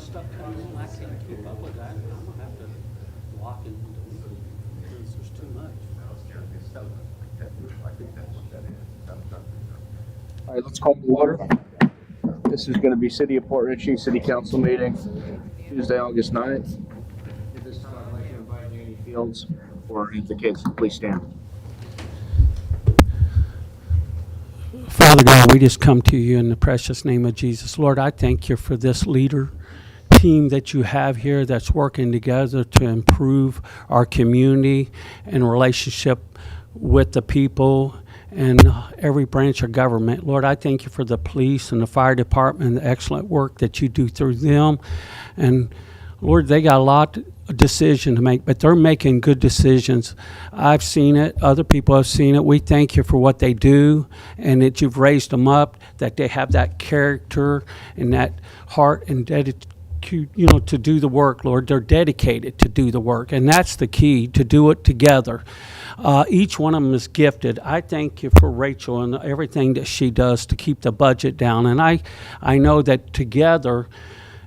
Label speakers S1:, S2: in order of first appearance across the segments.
S1: stuff coming in, I can't keep up with that. I'm gonna have to walk and because there's too much.
S2: All right, let's call the order. This is going to be City of Port Richey City Council meeting, Tuesday, August 9th. At this time, I'd like to invite Danny Fields for the kids. Please stand.
S1: Father God, we just come to you in the precious name of Jesus. Lord, I thank you for this leader team that you have here that's working together to improve our community and relationship with the people and every branch of government. Lord, I thank you for the police and the fire department, the excellent work that you do through them. And Lord, they got a lot of decision to make, but they're making good decisions. I've seen it. Other people have seen it. We thank you for what they do and that you've raised them up, that they have that character and that heart and dedication, to do the work, Lord. They're dedicated to do the work, and that's the key, to do it together. Each one of them is gifted. I thank you for Rachel and everything that she does to keep the budget down, and I know that together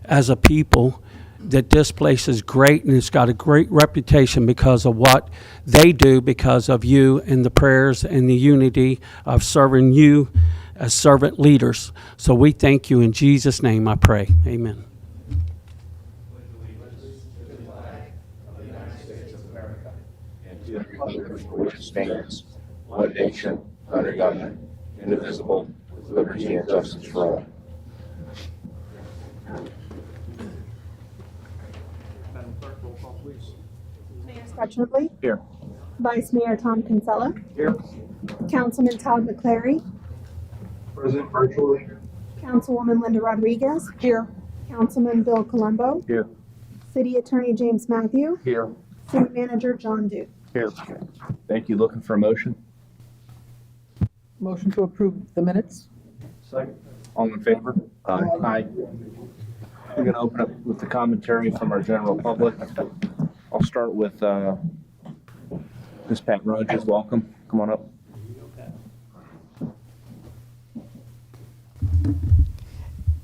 S1: as a people that this place is great, and it's got a great reputation because of what they do, because of you and the prayers and the unity of serving you as servant leaders. So we thank you in Jesus' name, I pray. Amen.
S2: Which stands one nation under God, indivisible, with liberty and justice for all. Madam Clerk, roll call, please.
S3: Mayor Scott Tripley.
S2: Here.
S3: Vice Mayor Tom Kinsella.
S2: Here.
S3: Councilman Todd McClary.
S2: Present virtually.
S3: Councilwoman Linda Rodriguez. Here. Councilman Bill Colombo.
S2: Here.
S3: City Attorney James Matthew.
S2: Here.
S3: City Manager John Duke.
S2: Here. Thank you. Looking for a motion?
S4: Motion to approve the minutes.
S2: Second. All in favor? Aye. We're going to open up with the commentary from our general public. I'll start with Ms. Pat Rogers. Welcome. Come on up.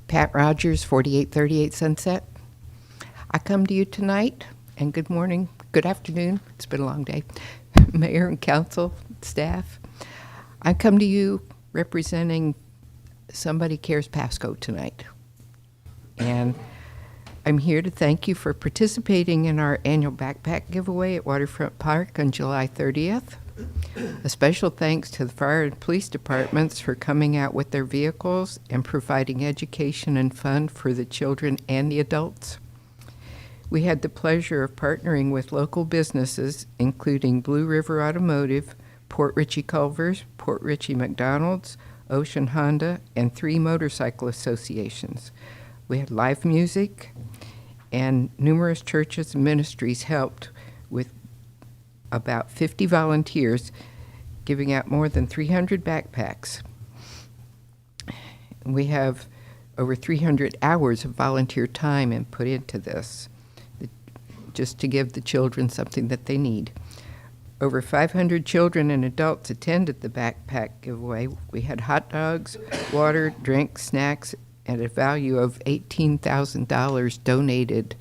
S5: Pat Rogers, 4838 Sunset. I come to you tonight, and good morning, good afternoon, it's been a long day, Mayor and Council, staff. I come to you representing Somebody Cares Pasco tonight. And I'm here to thank you for participating in our annual backpack giveaway at Waterfront Park on July 30th. A special thanks to the fire and police departments for coming out with their vehicles and providing education and fun for the children and the adults. We had the pleasure of partnering with local businesses, including Blue River Automotive, Port Richey Culvers, Port Richey McDonald's, Ocean Honda, and 3 motorcycle associations. We had live music, and numerous churches and ministries helped with about 50 volunteers giving out more than 300 backpacks. We have over 300 hours of volunteer time and put into this, just to give the children something that they need. Over 500 children and adults attended the backpack giveaway. We had hot dogs, water, drinks, snacks, and a value of $18,000 donated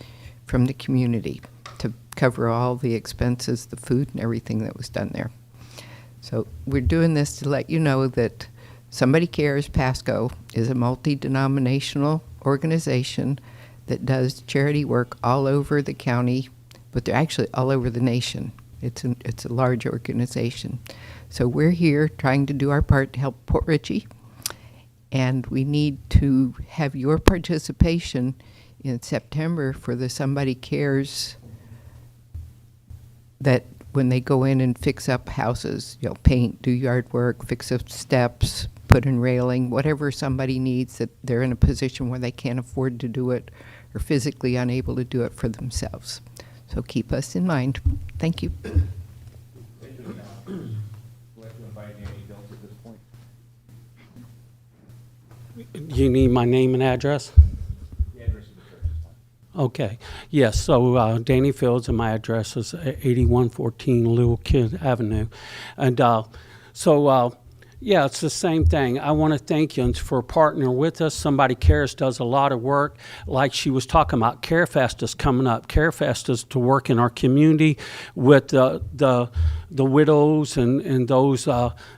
S5: from the community to cover all the expenses, the food, and everything that was done there. So we're doing this to let you know that Somebody Cares Pasco is a multi-denominational organization that does charity work all over the county, but they're actually all over the nation. It's a large organization. So we're here trying to do our part to help Port Richey, and we need to have your participation in September for the Somebody Cares, that when they go in and fix up houses, paint, do yard work, fix up steps, put in railing, whatever somebody needs that they're in a position where they can't afford to do it or physically unable to do it for themselves. So keep us in mind. Thank you.
S2: Thank you. I'd like to invite Danny Fields at this point.
S1: You need my name and address?
S2: The address of the church is fine.
S1: Okay. Yes, so Danny Fields, and my address is 8114 Little Kid Avenue. And Yeah, it's the same thing. I want to thank you for partnering with us. Somebody Cares does a lot of work. Like she was talking about, CareFest is coming up. CareFest is to work in our community with the widows and those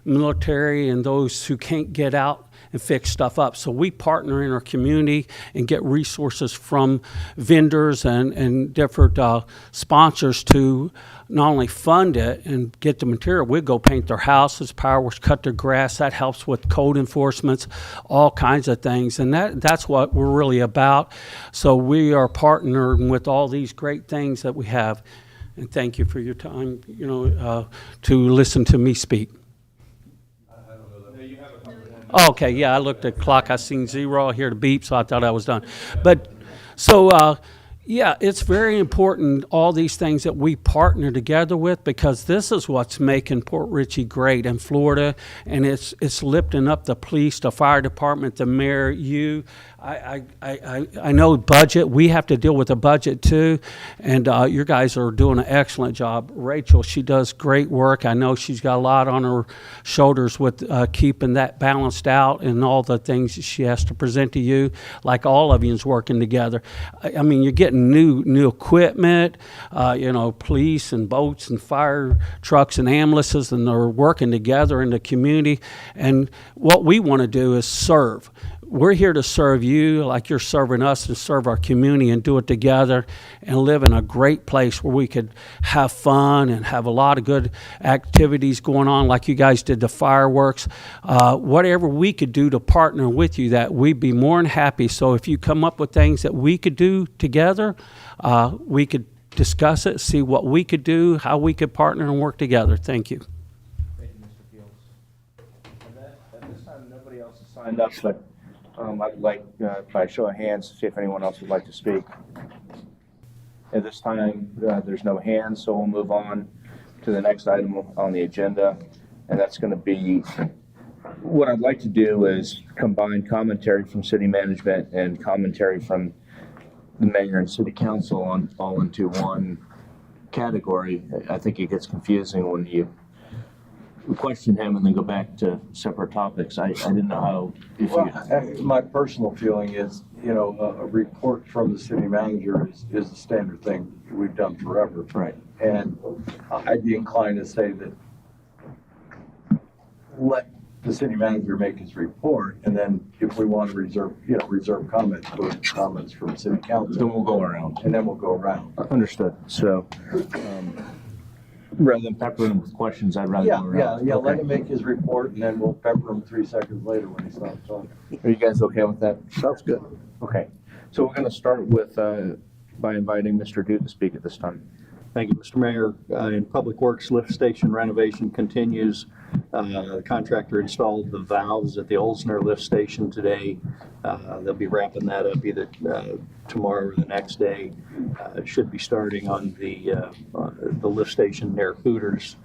S1: military and those who can't get out and fix stuff up. So we partner in our community and get resources from vendors and different sponsors to not only fund it and get the material, we go paint their houses, power wash, cut their grass. That helps with code enforcements, all kinds of things. And that's what we're really about. So we are partnering with all these great things that we have. And thank you for your time, to listen to me speak. Oh, okay, yeah, I looked at the clock, I seen 0, I hear the beep, so I thought I was done. But, so, yeah, it's very important, all these things that we partner together with, because this is what's making Port Richey great in Florida, and it's lifting up the police, the fire department, the mayor, you. I know budget, we have to deal with the budget too, and you guys are doing an excellent job. Rachel, she does great work. I know she's got a lot on her shoulders with keeping that balanced out and all the things that she has to present to you, like all of you is working together. I mean, you're getting new equipment, police and boats and fire trucks and ambulances, and they're working together in the community. And what we want to do is serve. We're here to serve you like you're serving us, and serve our community and do it together and live in a great place where we could have fun and have a lot of good activities going on, like you guys did the fireworks. Whatever we could do to partner with you, that we'd be more than happy. So if you come up with things that we could do together, we could discuss it, see what we could do, how we could partner and work together. Thank you.
S2: Thank you, Mr. Fields. And at this time, nobody else has signed up, but I'd like, by show of hands, to see if anyone else would like to speak. At this time, there's no hands, so we'll move on to the next item on the agenda, and that's going to be, what I'd like to do is combine commentary from city management and commentary from the mayor and city council all into one category. I think it gets confusing when you question him and then go back to separate topics. I didn't know how, if you.
S4: My personal feeling is, a report from the city manager is a standard thing we've done forever.
S2: Right.
S4: And I'd be inclined to say that let the city manager make his report, and then if we want to reserve comments from city
S2: Then
S4: council,
S2: we'll go around.
S4: and then we'll go around.
S2: Understood. So, rather than pepper him with questions, I'd rather go around.
S4: Yeah, let
S2: Okay.
S4: him make his report, and then we'll pepper him 3 seconds later when he stops talking.
S2: Are you guys okay with that?
S4: Sounds good.
S2: Okay. So we're going to start with, by inviting Mr. Duke to speak at this time.
S6: Thank you, Mr. Mayor. In Public Works, lift station renovation continues. The contractor installed the valves at the Olsner lift station today. They'll be wrapping that up either tomorrow or the next day. It should be starting on the lift station near Hooters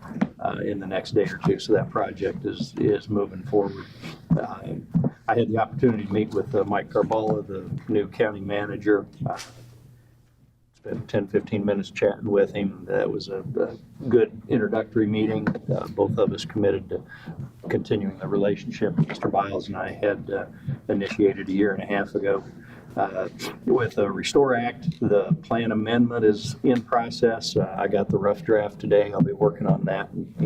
S6: in the next day or two. So that project is moving forward. I had the opportunity to meet with Mike Carballa, the new county manager. Spent 10, 15 minutes chatting with him. That was a good introductory meeting. Both of us committed to continuing the relationship Mr. Biles and I had initiated a year and a half ago. With the Restore Act, the plan amendment is in process. I got the rough draft today. I'll be working on that and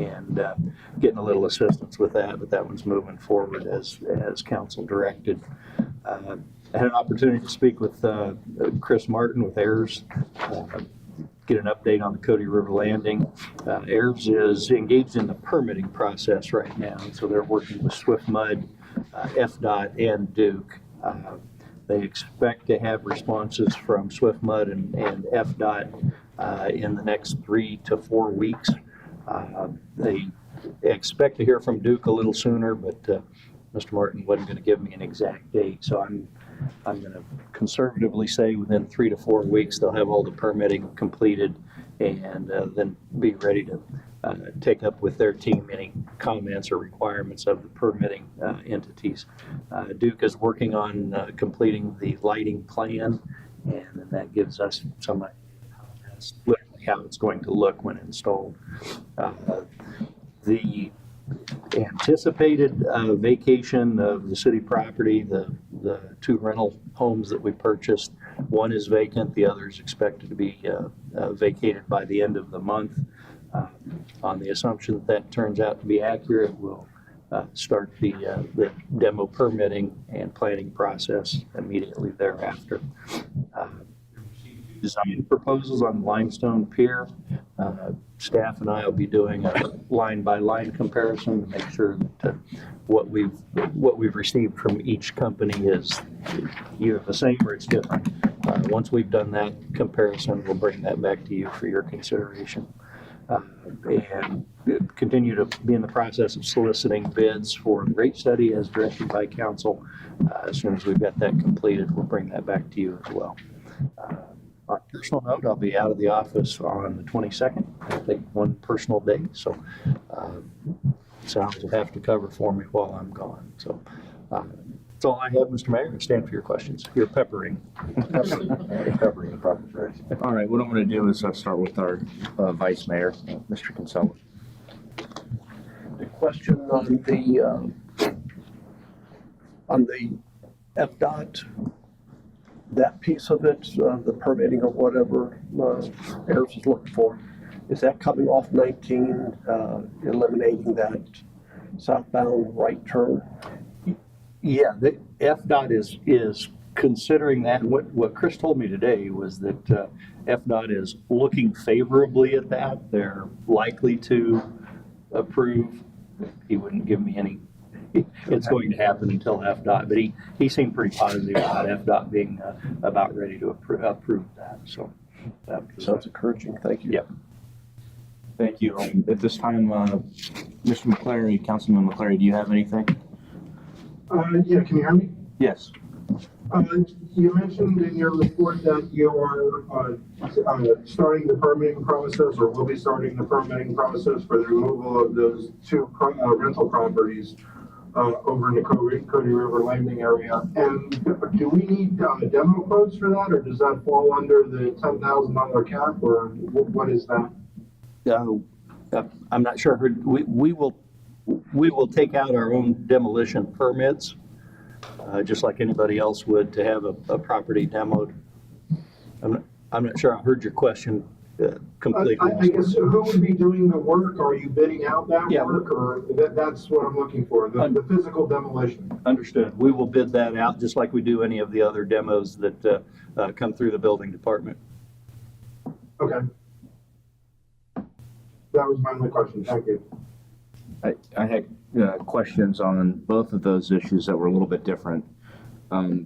S6: getting a little assistance with that, but that one's moving forward as council directed. I had an opportunity to speak with Chris Martin with AIRS, get an update on the Cody River Landing. AIRS is engaged in the permitting process right now, and so they're working with Swift Mud, FDOT, and Duke. They expect to have responses from Swift Mud and FDOT in the next 3 to 4 weeks. They expect to hear from Duke a little sooner, but Mr. Martin wasn't going to give me an exact date, so I'm going to conservatively say within 3 to 4 weeks they'll have all the permitting completed and then be ready to take up with their team any comments or requirements of the permitting entities. Duke is working on completing the lighting plan, and then that gives us some idea how it's going to look when installed. The anticipated vacation of the city property, the two rental homes that we purchased. One is vacant, the other is expected to be vacated by the end of the month. On the assumption that that turns out to be accurate, we'll start the demo permitting and planning process immediately thereafter. Design proposals on Limestone Pier. Staff and I will be doing a line-by-line comparison to make sure that what we've received from each company is either the same or it's different. Once we've done that comparison, we'll bring that back to you for your consideration. And continue to be in the process of soliciting bids for the rate study as directed by council. As soon as we've got that completed, we'll bring that back to you as well. On a personal note, I'll be out of the office on the 22nd. I'll take one personal day, so Sal will have to cover for me while I'm gone. So that's all I have, Mr. Mayor. I stand for your questions. You're peppering.
S4: Peppering the proper phrase.
S2: All right, what I'm gonna do is start with our Vice Mayor, Mr. Kinsella.
S7: The question on the FDOT, that piece of it, the permitting or whatever, Harris is looking for, is that coming off 19, eliminating that southbound right turn?
S6: Yeah, the FDOT is considering that. What Chris told me today was that FDOT is looking favorably at that. They're likely to approve. He wouldn't give me any, it's going to happen until FDOT, but he seemed pretty positive about FDOT being about ready to approve that. So that
S7: Sounds encouraging, thank you.
S6: Yep.
S2: Thank you. At this time, Mr. McClary, Councilman McClary, do you have anything?
S8: Yeah, can you hear me?
S2: Yes.
S8: You mentioned in your report that you are starting the permitting process, or will be starting the permitting process for the removal of those two rental properties over in the Cody River Landing area. And do we need demo quotes for that, or does that fall under the $10,000 cap, or what is that?
S6: I'm not sure. We will take out our own demolition permits, just like anybody else would, to have a property demoed. I'm not sure I heard your question completely.
S8: I guess who would be doing the work? Are you bidding out that
S6: Yeah.
S8: work, or that's what I'm looking for, the physical demolition?
S6: Understood. We will bid that out just like we do any of the other demos that come through the building department.
S8: Okay. That was my only question. Thank you.
S2: I had questions on both of those issues that were a little bit different. The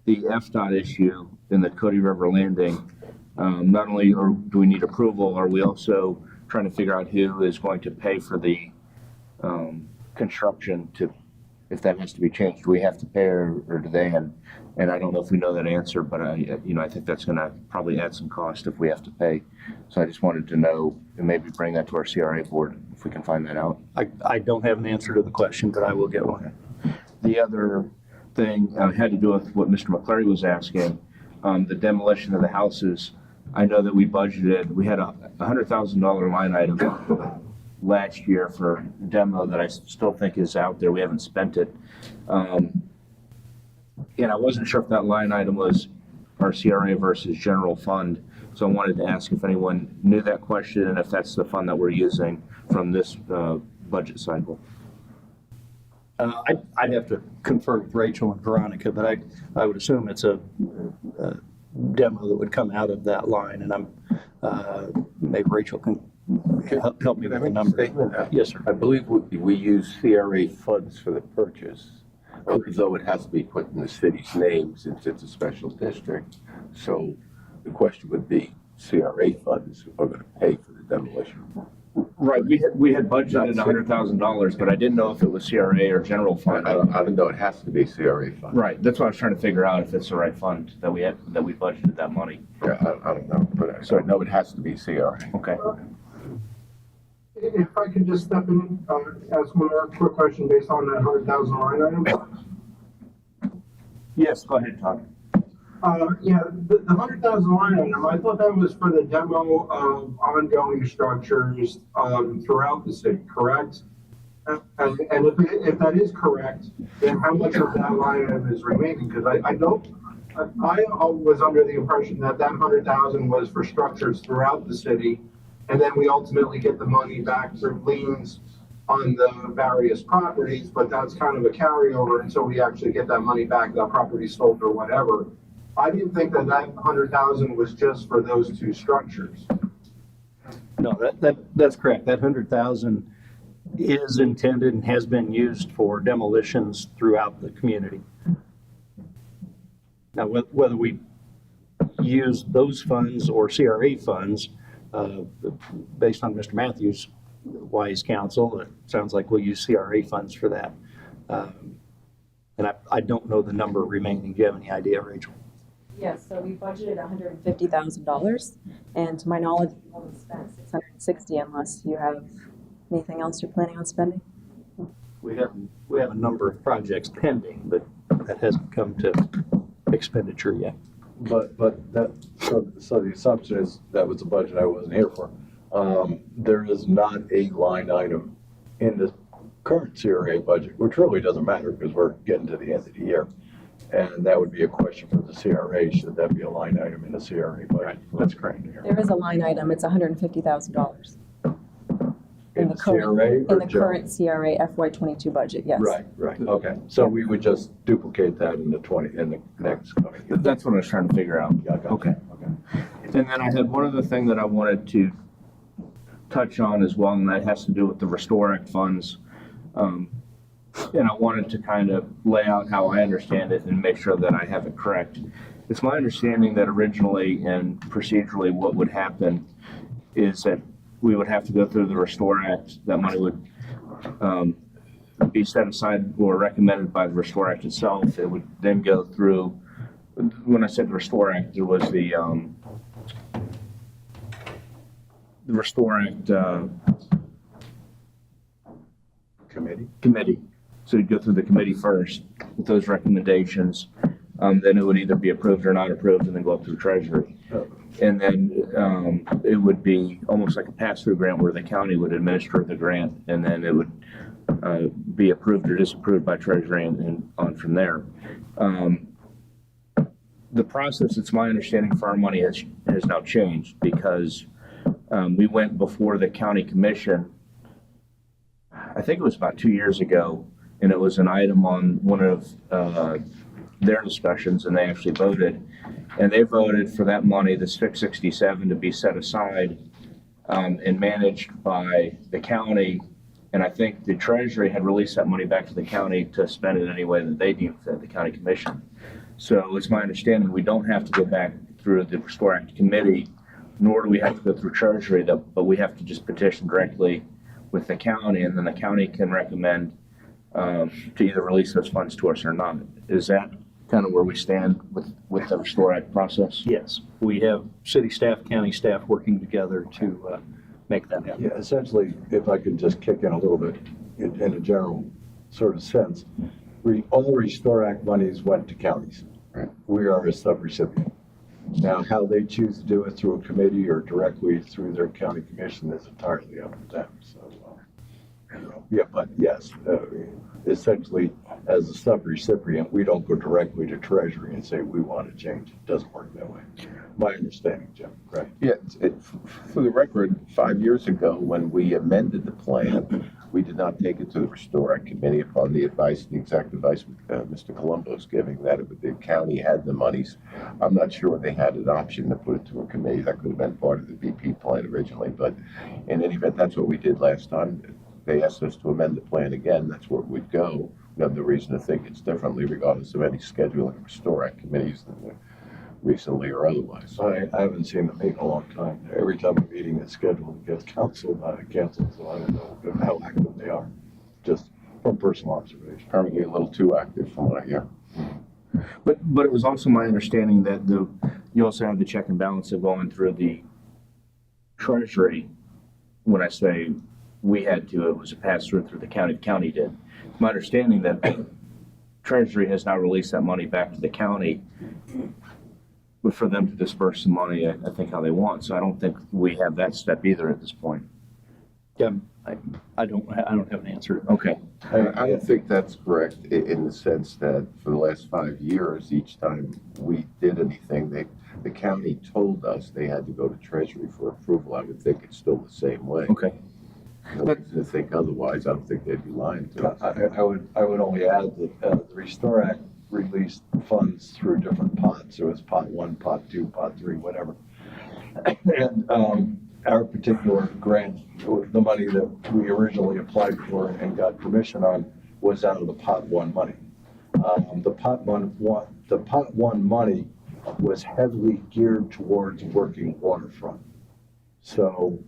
S2: FDOT issue in the Cody River Landing, not only do we need approval, are we also trying to figure out who is going to pay for the construction if that has to be changed? Do we have to pay or do they? And I don't know if we know that answer, but I think that's going to probably add some cost if we have to pay. So I just wanted to know and maybe bring that to our CRA board if we can find that out.
S6: I don't have an answer to the question, but I will get one.
S2: The other thing had to do with what Mr. McClary was asking, the demolition of the houses. I know that we had a $100,000 line item last year for demo that I still think is out there. We haven't spent it. And I wasn't sure if that line item was our CRA versus general fund. So I wanted to ask if anyone knew that question and if that's the fund that we're using from this budget cycle.
S6: I'd have to confer with Rachel and Veronica, but I would assume it's a demo that would come out of that line, and maybe Rachel can help me with the number. Yes, sir.
S9: I believe we use CRA funds for the purchase, although it has to be put in the city's name since it's a special district. So the question would be, CRA funds are going to pay for the demolition.
S2: Right, we had budgeted $100,000, but I didn't know if it was CRA or general fund.
S9: I don't know, it has to be CRA funds.
S2: Right, that's what I was trying to figure out, if it's the right fund that we budgeted that money.
S9: Yeah, I don't know, but so I know it has to be CRA.
S2: Okay.
S8: If I could just step in, ask one more quick question based on that 100,000 line item.
S2: Yes, go ahead, Todd.
S8: Yeah, the 100,000 line item, I thought that was for the demo of ongoing structures throughout the city, correct? And if that is correct, then how much of that line item is remaining? Because I was under the impression that 100,000 was for structures throughout the city, and then we ultimately get the money back through liens on the various properties, but that's kind of a carryover until we actually get that money back, that property sold or whatever. I didn't think that 100,000 was just for those two structures.
S6: No, that's correct. That 100,000 is intended and has been used for demolitions throughout the community. Now, whether we use those funds or CRA funds, based on Mr. Matthews' wise counsel, it sounds like we'll use CRA funds for that. And I don't know the number remaining. Do you have any idea, Rachel?
S10: Yes, so we budgeted $150,000, and to my knowledge, we've only spent $660 unless you have anything else you're planning on spending.
S6: We have a number of projects pending, but that hasn't come to expenditure yet.
S4: But that, so the assumption is that was a budget I wasn't here for. There is not a line item in the current CRA budget, which really doesn't matter because we're getting to the end of the year. And that would be a question for the CRA. Should that be a line item in the CRA budget?
S6: That's correct.
S10: There is a line item, it's $150,000
S4: In the CRA
S10: in
S4: or
S10: the
S4: general?
S10: current CRA FY22 budget, yes.
S4: Right, okay. So we would just duplicate that in the next coming year.
S2: That's what I was trying to figure out.
S4: Yeah, I got you.
S2: Okay. And then I had one other thing that I wanted to touch on as well, and that has to do with the Restore Act funds. And I wanted to kind of lay out how I understand it and make sure that I have it correct. It's my understanding that originally and procedurally what would happen is that we would have to go through the Restore Act. That money would be set aside or recommended by the Restore Act itself. It would then go through, when I said the Restore Act, there was the Restore Act committee. So you'd go through the committee first with those recommendations. Then it would either be approved or not approved and then go up to the Treasury. And then it would be almost like a pass-through grant where the county would administer the grant and then it would be approved or disapproved by Treasury and on from there. The process, it's my understanding, for our money has now changed because we went before the county commission, I think it was about 2 years ago, and it was an item on one of their discussions, and they actually voted. And they voted for that money, this 667, to be set aside and managed by the county. And I think the Treasury had released that money back to the county to spend it any way that they deemed fit, the county commission. So it's my understanding we don't have to go back through the Restore Act committee, nor do we have to go through Treasury, but we have to just petition directly with the county, and then the county can recommend to either release those funds to us or not. Is that kind of where we stand with the Restore Act process?
S6: Yes, we have city staff, county staff working together to make that happen.
S4: Yeah, essentially, if I could just kick in a little bit in a general sort of sense, all Restore Act monies went to counties.
S9: Right.
S4: We are a subrecipient. Now, how they choose to do it through a committee or directly through their county commission is entirely up to them. So, yeah, but yes, essentially, as a subrecipient, we don't go directly to Treasury and say we want to change. It doesn't work that way. My understanding, Jim, right?
S9: Yeah, for the record, 5 years ago, when we amended the plan, we did not take it to the Restore Act Committee upon the advice, the exact advice Mr. Colombo's giving, that if the county had the monies. I'm not sure they had an option to put it to a committee. That could have been part of the BP plan originally, but in any event, that's what we did last time. They asked us to amend the plan again. That's where we'd go. We have no reason to think it's differently, regardless of any scheduling of Restore Act committees recently or otherwise.
S4: I haven't seen them meet in a long time. Every time a meeting is scheduled, it gets canceled, so I don't know how active they are, just from personal observation.
S9: Apparently a little too active from what I hear.
S2: But it was also my understanding that you also have the check and balance of going through the Treasury. When I say we had to, it was a pass through the county. The county did. It's my understanding that Treasury has now released that money back to the county, but for them to disperse the money, I think how they want. So I don't think we have that step either at this point.
S6: Yeah, I don't have an answer.
S2: Okay.
S9: I don't think that's correct in the sense that for the last 5 years, each time we did anything, the county told us they had to go to Treasury for approval. I would think it's still the same way.
S2: Okay.
S9: No reason to think otherwise. I don't think they'd be lying to us.
S4: I would only add that the Restore Act released funds through different pots. It was pot 1, pot 2, pot 3, whatever. And our particular grant, the money that we originally applied for and got permission on, was out of the pot 1 money. The pot one money was heavily geared towards working waterfront. So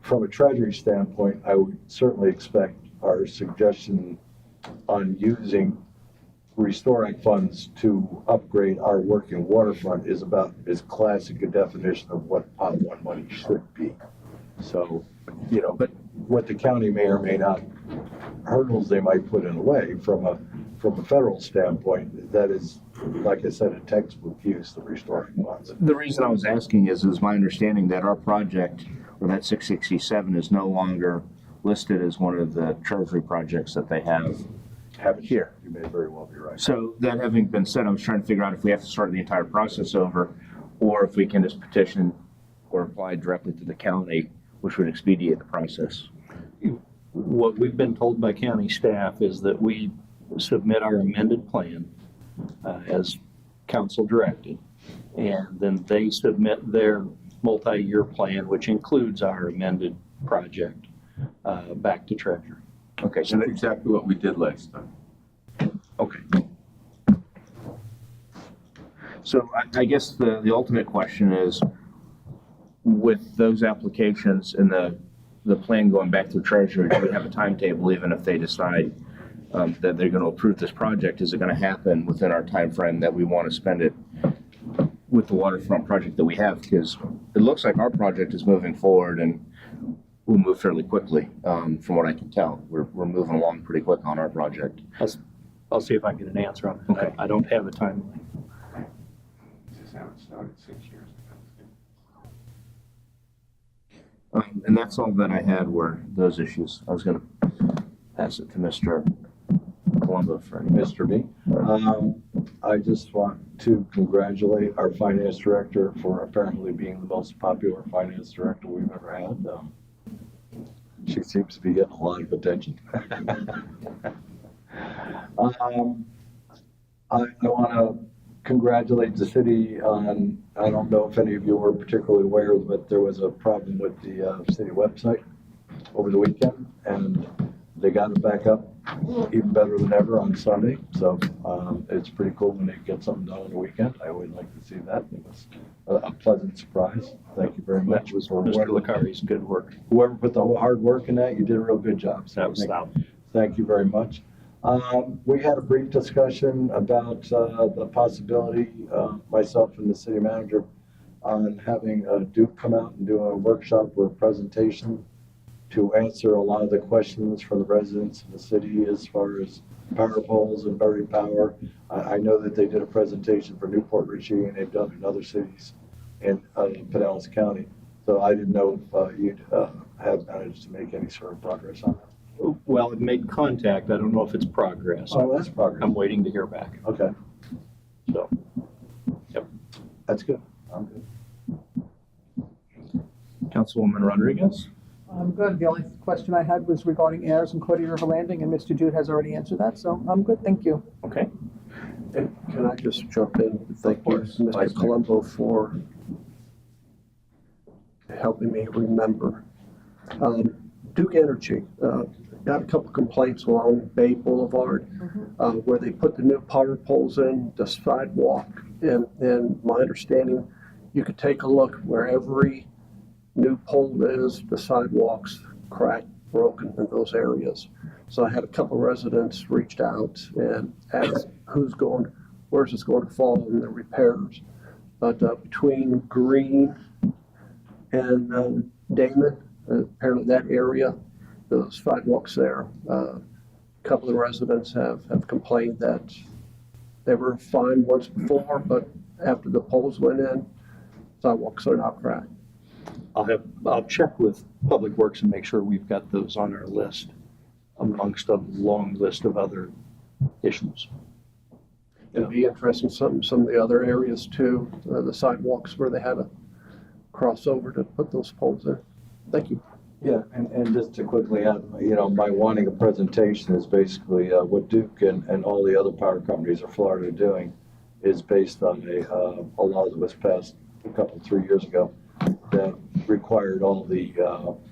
S4: from a treasury standpoint, I would certainly expect our suggestion on using Restore Act funds to upgrade our working waterfront is about as classic a definition of what pot 1 money should be. So, but what the county may or may not, hurdles they might put in the way from a federal standpoint, that is, like I said, a textbook use of Restore Act funds.
S2: The reason I was asking is my understanding that our project, or that 667, is no longer listed as one of the treasury projects that they have.
S4: Have it here. You may very well be right.
S2: So that having been said, I was trying to figure out if we have to start the entire process over, or if we can just petition or apply directly to the county, which would expedite the process.
S6: What we've been told by county staff is that we submit our amended plan as council directed, and then they submit their multi-year plan, which includes our amended project, back to Treasury.
S2: Okay, so
S9: That's exactly what we did last time.
S2: okay. So I guess the ultimate question is, with those applications and the plan going back to Treasury, do we have a timetable, even if they decide that they're going to approve this project? Is it going to happen within our time frame that we want to spend it with the waterfront project that we have? Because it looks like our project is moving forward and we'll move fairly quickly, from what I can tell. We're moving along pretty quick on our project.
S6: I'll see if I can get an answer on that.
S2: Okay.
S6: I don't have a timeline.
S9: This is how it started 6 years ago.
S2: And that's all that I had were those issues. I was going to pass it to Mr. Colombo for any.
S4: Mr. B. I just want to congratulate our finance director for apparently being the most popular finance director we've ever had. She seems to be getting a lot of attention. I want to congratulate the city on, I don't know if any of you were particularly aware, but there was a problem with the city website over the weekend, and they got it back up even better than ever on Sunday. So it's pretty cool when they get something done on the weekend. I always like to see that. It was a pleasant surprise. Thank you very much.
S6: That was Mr. Licari's good work.
S4: Whoever put the hard work in that, you did a real good job. So
S6: That was
S4: thank you very much. We had a brief discussion about the possibility, myself and the city manager, on having Duke come out and do a workshop or a presentation to answer a lot of the questions from the residents of the city as far as power poles and buried power. I know that they did a presentation for Newport Richey, and they've done in other cities in Pinellas County. So I didn't know if you'd have managed to make any sort of progress on that.
S6: Well, it made contact. I don't know if it's progress.
S4: Oh, that's progress.
S6: I'm waiting to hear back.
S4: Okay,
S6: So, yep.
S4: that's good. I'm good.
S2: Councilwoman Rodriguez?
S11: I'm good. The only question I had was regarding Ayers and Cody River Landing, and Mr. Jude has already answered that, so I'm good, thank you.
S2: Okay.
S7: And can I just jump in? Thank you,
S2: course. Vice Mayor.
S7: Mr. Colombo, for helping me remember. Duke Energy, got a couple complaints along Bay Boulevard, where they put the new power poles in, the sidewalk, and my understanding, you could take a look where every new pole is, the sidewalks cracked, broken in those areas. So I had a couple residents reached out and asked where's this going to fall in the repairs. But between Green and Damon, apparently that area, those sidewalks there, a couple of the residents have complained that they were fine once before, but after the poles went in, sidewalks are now cracked.
S6: I'll check with Public Works and make sure we've got those on our list amongst a long list of other issues.
S7: It'd be interesting, some of the other areas too, the sidewalks where they had to cross over to put those poles in. Thank you.
S4: Yeah, and just to quickly add, my wanting a presentation is basically what Duke and all the other power companies of Florida are doing is based on a law that was passed 3 years ago that required all the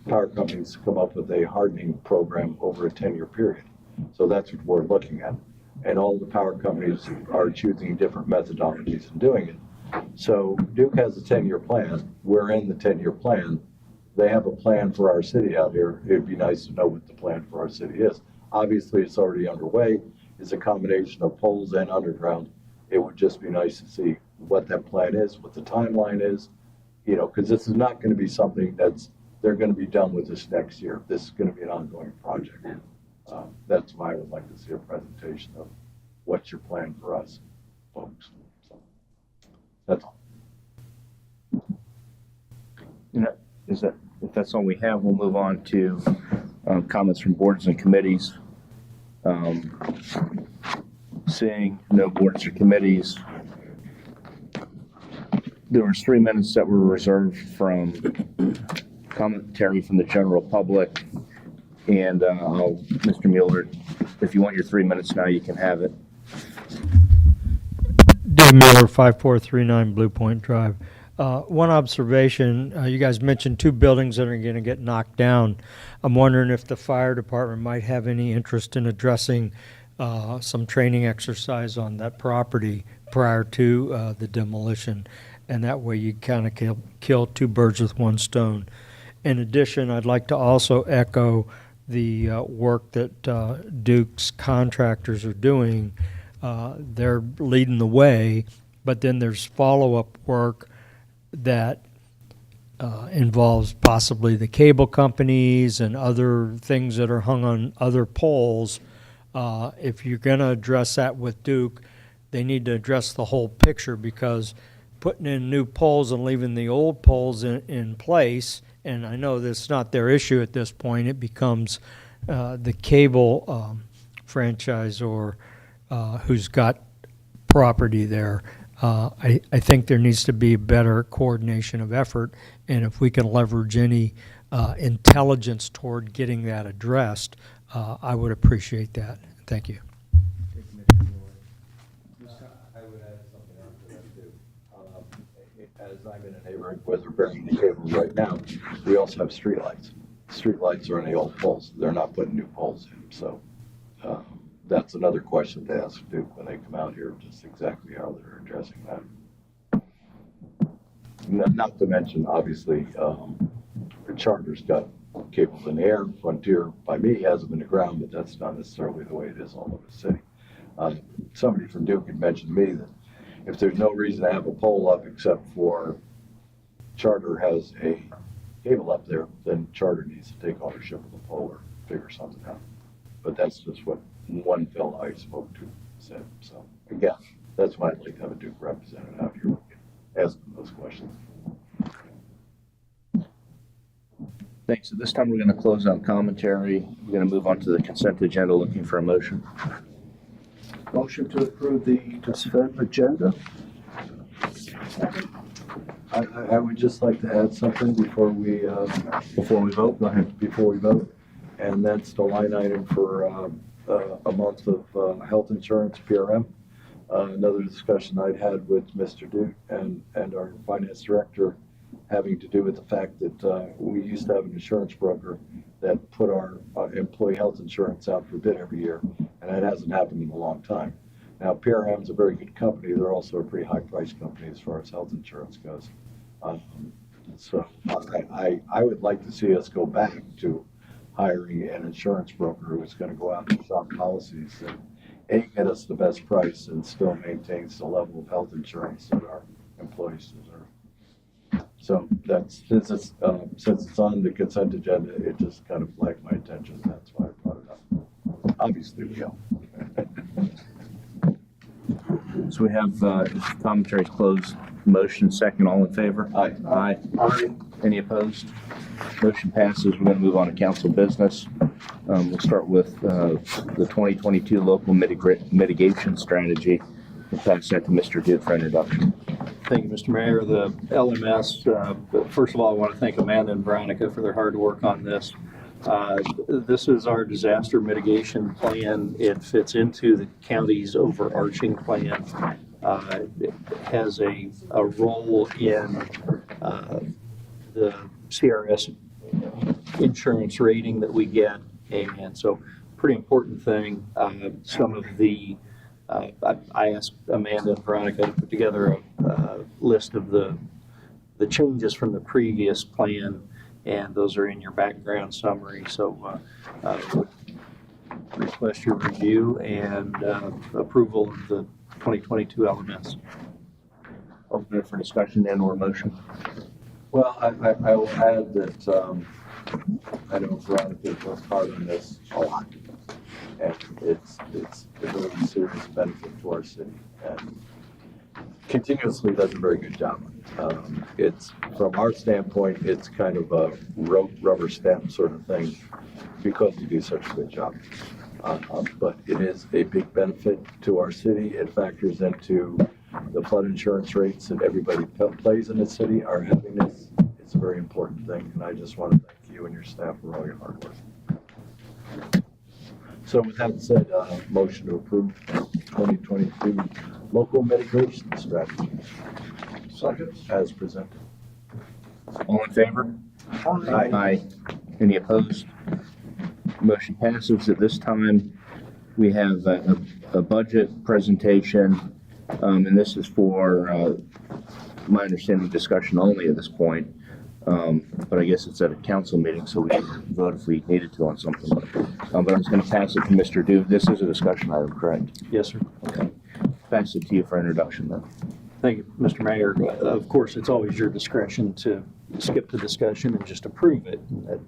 S4: power companies to come up with a hardening program over a 10-year period. So that's what we're looking at. And all the power companies are choosing different methodologies in doing it. So Duke has a 10-year plan. We're in the 10-year plan. They have a plan for our city out here. It'd be nice to know what the plan for our city is. Obviously, it's already underway. It's a combination of poles and underground. It would just be nice to see what that plan is, what the timeline is, because this is not going to be something they're going to be done with this next year. This is going to be an ongoing project. That's why I would like to see a presentation of what's your plan for us, folks. So, that's all.
S2: If that's all we have, we'll move on to comments from boards and committees. Seeing no boards or committees, there was 3 minutes that were reserved from commentary from the general public. And Mr. Mueller, if you want your 3 minutes now, you can have it.
S12: Dave Miller, 5439 Blue Point Drive. One observation, you guys mentioned 2 buildings that are going to get knocked down. I'm wondering if the fire department might have any interest in addressing some training exercise on that property prior to the demolition. And that way you kind of kill 2 birds with 1 stone. In addition, I'd like to also echo the work that Duke's contractors are doing. They're leading the way, but then there's follow-up work that involves possibly the cable companies and other things that are hung on other poles. If you're going to address that with Duke, they need to address the whole picture, because putting in new poles and leaving the old poles in place, and I know that's not their issue at this point, it becomes the cable franchisor who's got property there. I think there needs to be better coordination of effort, and if we can leverage any intelligence toward getting that addressed, I would appreciate that. Thank you.
S4: I would add something else to that too. As I'm in a neighborhood where they're burying the cables right now, we also have streetlights. Streetlights are in the old poles. They're not putting new poles in. So that's another question to ask Duke when they come out here, just exactly how they're addressing that. Not to mention, obviously, the Charter's got cables in the air. Frontier, by me, has them in the ground, but that's not necessarily the way it is all over the city. Somebody from Duke had mentioned to me that if there's no reason to have a pole up except for Charter has a cable up there, then Charter needs to take ownership of the pole or figure something out. But that's just what one fellow I spoke to said. So again, that's why I'd like to have a Duke representative out here asking those questions.
S2: Thanks. At this time, we're going to close out commentary. We're going to move on to the consent agenda, looking for a motion.
S7: Motion to approve the consent agenda.
S4: I would just like to add something before we vote. Go ahead. Before we vote, and that's the line item for a month of health insurance, PRM. Another discussion I'd had with Mr. Duke and our finance director, having to do with the fact that we used to have an insurance broker that put our employee health insurance out for bid every year, and that hasn't happened in a long time. Now, PRM is a very good company. They're also a pretty high-priced company as far as health insurance goes. So I would like to see us go back to hiring an insurance broker who is going to go out and shop policies and get us the best price and still maintains the level of health insurance that our employees deserve. So that's since it's on the consent agenda, it just kind of flagged my attention. That's why I brought it up. Obviously, we help.
S2: So we have commentary closed. Motion second. All in favor?
S4: Aye.
S2: Aye. Any opposed? Motion passes. We're going to move on to council business. We'll start with the 2022 local mitigation strategy. We'll pass that to Mr. Duke for introduction.
S6: Thank you, Mr. Mayor. The LMS, first of all, I want to thank Amanda and Veronica for their hard work on this. This is our disaster mitigation plan. It fits into the county's overarching plan. It has a role in the CRS insurance rating that we get, and so pretty important thing. Some of the I asked Amanda and Veronica to put together a list of the changes from the previous plan, and those are in your background summary. So would request your review and approval of the 2022 LMS.
S2: Open it for discussion and or motion.
S4: Well, I will add that I know Veronica worked hard on this a lot, and it's a very serious benefit to our city, and continuously does a very good job. It's, from our standpoint, it's kind of a rubber stamp sort of thing because you do such a good job. But it is a big benefit to our city. It factors into the flood insurance rates that everybody plays in the city are having this. It's a very important thing, and I just want to thank you and your staff for all your hard work. So with that said, motion to approve 2022 local mitigation strategy.
S7: Second.
S4: As presented.
S2: All in favor? Aye. Any opposed? Motion passes. At this time, we have a budget presentation, and this is for, my understanding, discussion only at this point. But I guess it's at a council meeting, so we can vote if we needed to on something. But I'm just going to pass it to Mr. Duke. This is a discussion item, correct?
S6: Yes, sir.
S2: Okay. Pass it to you for introduction then.
S6: Thank you, Mr. Mayor. Of course, it's always your discretion to skip the discussion and just approve it.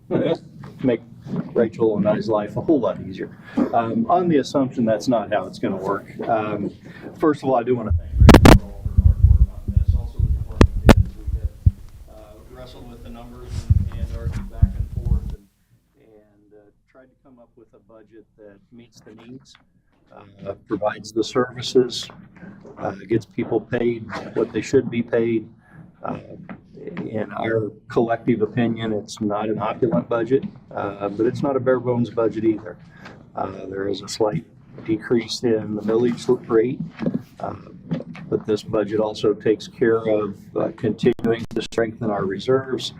S6: That make Rachel and I's life a whole lot easier. On the assumption that's not how it's going to work. First of all, I do want to thank Rachel for all her hard work on this. Also, the department heads. We have wrestled with the numbers and argued back and forth and tried to come up with a budget that meets the needs, provides the services, gets people paid what they should be paid. In our collective opinion, it's not an opulent budget, but it's not a bare bones budget either. There is a slight decrease in the millage rate, but this budget also takes care of continuing to strengthen our reserves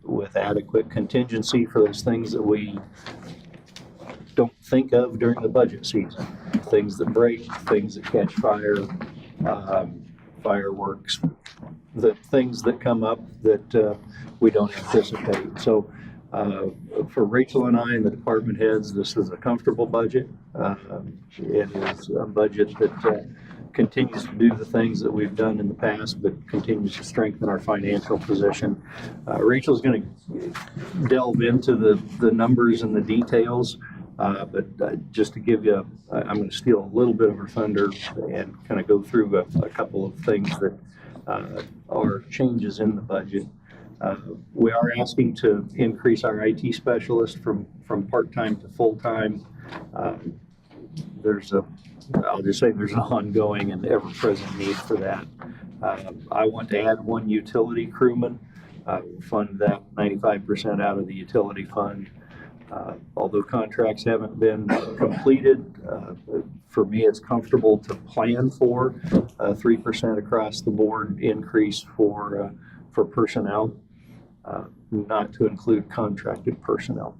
S6: with adequate contingency for those things that we don't think of during the budget season. Things that break, things that catch fire, fireworks, the things that come up that we don't anticipate. So for Rachel and I and the department heads, this is a comfortable budget. It is a budget that continues to do the things that we've done in the past, but continues to strengthen our financial position. Rachel's going to delve into the numbers and the details. But just to give you, I'm going to steal a little bit of her thunder and kind of go through a couple of things that are changes in the budget. We are asking to increase our IT specialist from part-time to full-time. I'll just say there's an ongoing and ever-present need for that. I want to add one utility crewman. We'll fund that 95% out of the utility fund. Although contracts haven't been completed, for me, it's comfortable to plan for a 3% across the board increase for personnel, not to include contracted personnel.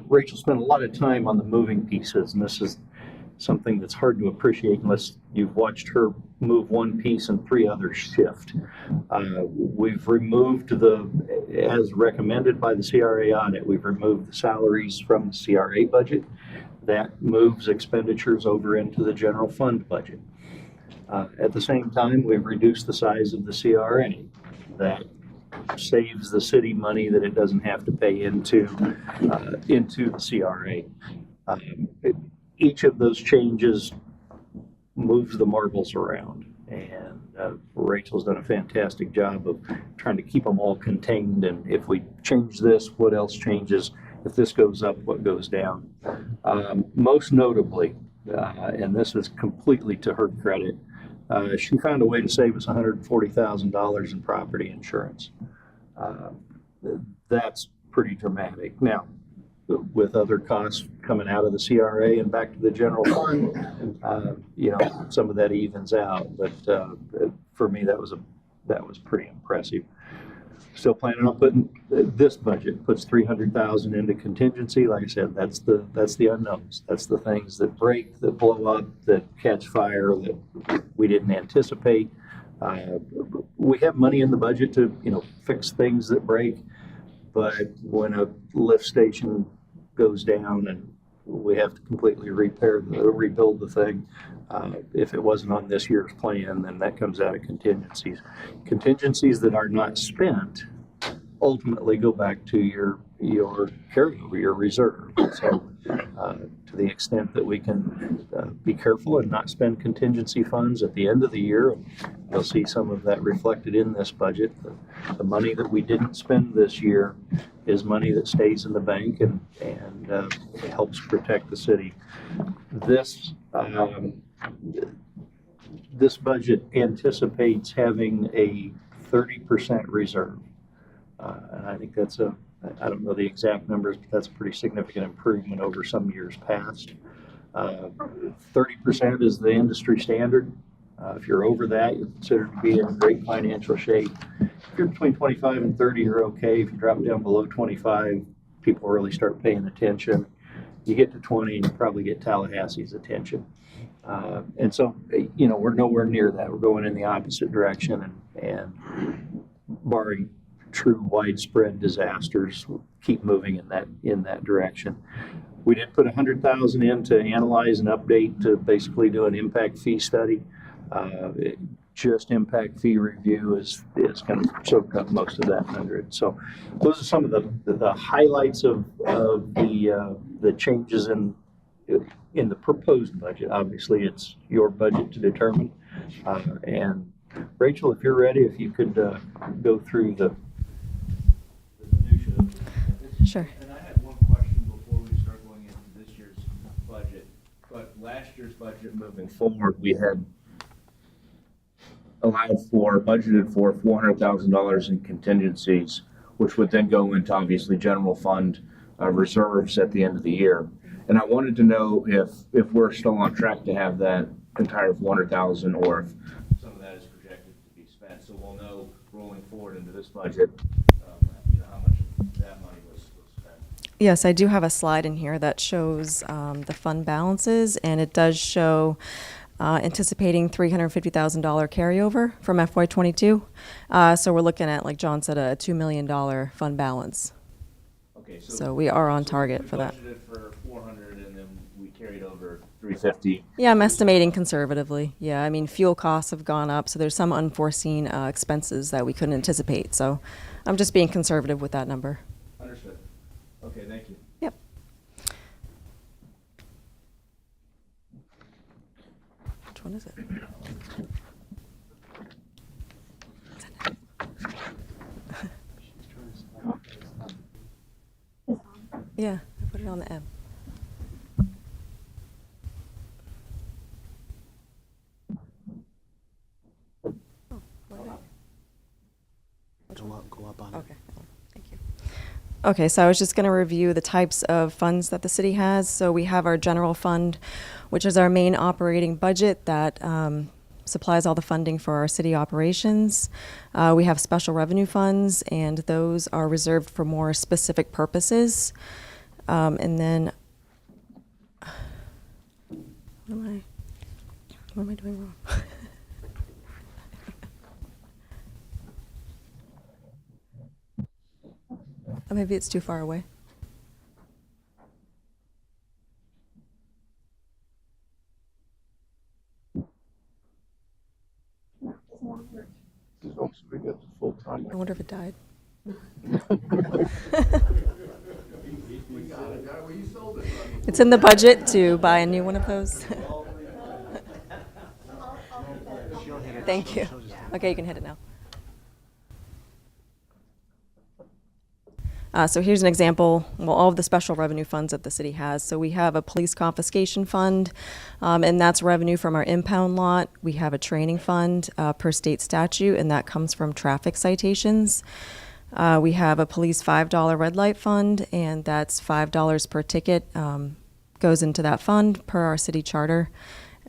S6: Rachel spent a lot of time on the moving pieces, and this is something that's hard to appreciate unless you've watched her move one piece and three others shift. We've removed as recommended by the CRA audit, we've removed the salaries from the CRA budget. That moves expenditures over into the general fund budget. At the same time, we've reduced the size of the CRA. That saves the city money that it doesn't have to pay into the CRA. Each of those changes moves the marbles around, And Rachel's done a fantastic job of trying to keep them all contained. And if we change this, what else changes? If this goes up, what goes down? Most notably, and this is completely to her credit, she found a way to save us $140,000 in property insurance. That's pretty dramatic. Now, with other costs coming out of the CRA and back to the general fund, some of that evens out. But for me, that was pretty impressive. Still planning on putting this budget puts $300,000 into contingency. Like I said, that's the unknowns. That's the things that break, that blow up, that catch fire, that we didn't anticipate. We have money in the budget to fix things that break, but when a lift station goes down and we have to completely rebuild the thing, if it wasn't on this year's plan, then that comes out of contingencies. Contingencies that are not spent ultimately go back to your carryover, your reserve. So to the extent that we can be careful and not spend contingency funds at the end of the year, you'll see some of that reflected in this budget. The money that we didn't spend this year is money that stays in the bank and helps protect the city. This budget anticipates having a 30% reserve. And I think I don't know the exact numbers, but that's a pretty significant improvement over some years past. 30% is the industry standard. If you're over that, you're considered to be in great financial shape. If you're between 25 and 30, you're okay. If you drop down below 25, people really start paying attention. You get to 20, and you probably get Tallahassee's attention. And so, we're nowhere near that. We're going in the opposite direction, and barring true widespread disasters, we'll keep moving in that direction. We did put $100,000 in to analyze and update to basically do an impact fee study. Just impact fee review is going to soak up most of that 100. So those are some of the highlights of the changes in the proposed budget. Obviously, it's your budget to determine. And Rachel, if you're ready, if you could go through the minutia.
S2: Sure. And I had one question before we start going into this year's budget. But last year's budget moving forward, we had budgeted for $400,000 in contingencies, which would then go into obviously general fund reserves at the end of the year. And I wanted to know if we're still on track to have that entire $400,000, or if some of that is projected to be spent. So we'll know rolling forward into this budget, how much of that money was spent.
S10: Yes, I do have a slide in here that shows the fund balances, and it does show anticipating $350,000 carryover from FY22. So we're looking at, like John said, a $2 million fund balance.
S2: Okay,
S10: So we are on target for that.
S2: We budgeted for 400, and then we carried over 350.
S10: Yeah, I'm estimating conservatively. Yeah, I mean, fuel costs have gone up, so there's some unforeseen expenses that we couldn't anticipate. So I'm just being conservative with that number.
S2: Understood. Okay, thank you.
S10: Yep. Which one is it? Yeah, I put it on the M.
S13: Go up on it.
S10: Okay, thank you. Okay, so I was just going to review the types of funds that the city has. So we have our general fund, which is our main operating budget that supplies all the funding for our city operations. We have special revenue funds, and those are reserved for more specific purposes. And then, what am I doing wrong? Oh, maybe it's too far away.
S9: As long as we get the full time.
S10: I wonder if it died. It's in the budget to buy a new one of those. Thank you. Okay, you can hit it now. So here's an example, well, all of the special revenue funds that the city has. So we have a police confiscation fund, and that's revenue from our impound lot. We have a training fund per state statute, and that comes from traffic citations. We have a police $5 red light fund, and that's $5 per ticket goes into that fund per our city charter.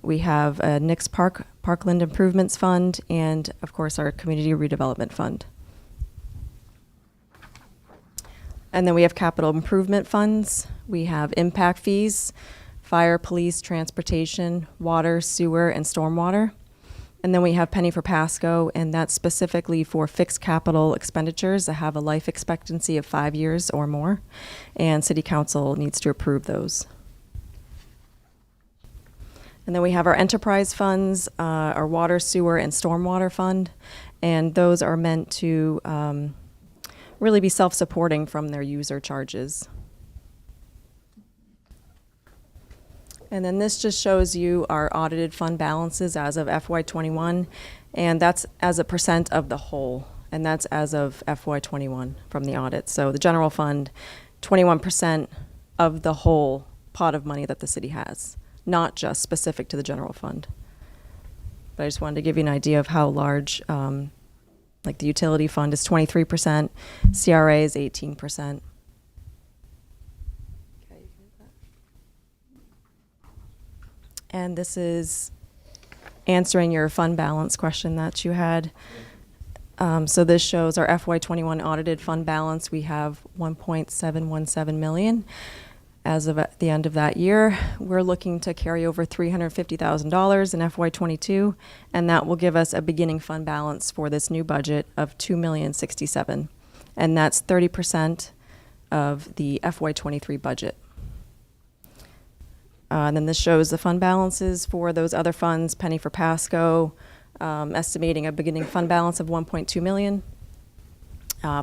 S10: We have a Nix Parkland Improvements Fund, and of course our Community Redevelopment Fund. And then we have capital improvement funds. We have impact fees, fire, police, transportation, water, sewer, and stormwater. And then we have penny for Pasco, and that's specifically for fixed capital expenditures that have a life expectancy of 5 years or more. And City Council needs to approve those. And then we have our enterprise funds, our water, sewer, and stormwater fund. And those are meant to really be self-supporting from their user charges. And then this just shows you our audited fund balances as of FY21, and that's as a percent of the whole, and that's as of FY21 from the audit. So the general fund, 21% of the whole pot of money that the city has, not just specific to the general fund. But I just wanted to give you an idea of how large like the utility fund is 23%, CRA is 18%. And this is answering your fund balance question that you had. So this shows our FY21 audited fund balance. We have 1.717 million. As of at the end of that year, we're looking to carry over $350,000 in FY22, and that will give us a beginning fund balance for this new budget of $2,067,000, and that's 30% of the FY23 budget. And then this shows the fund balances for those other funds, penny for Pasco, estimating a beginning fund balance of 1.2 million.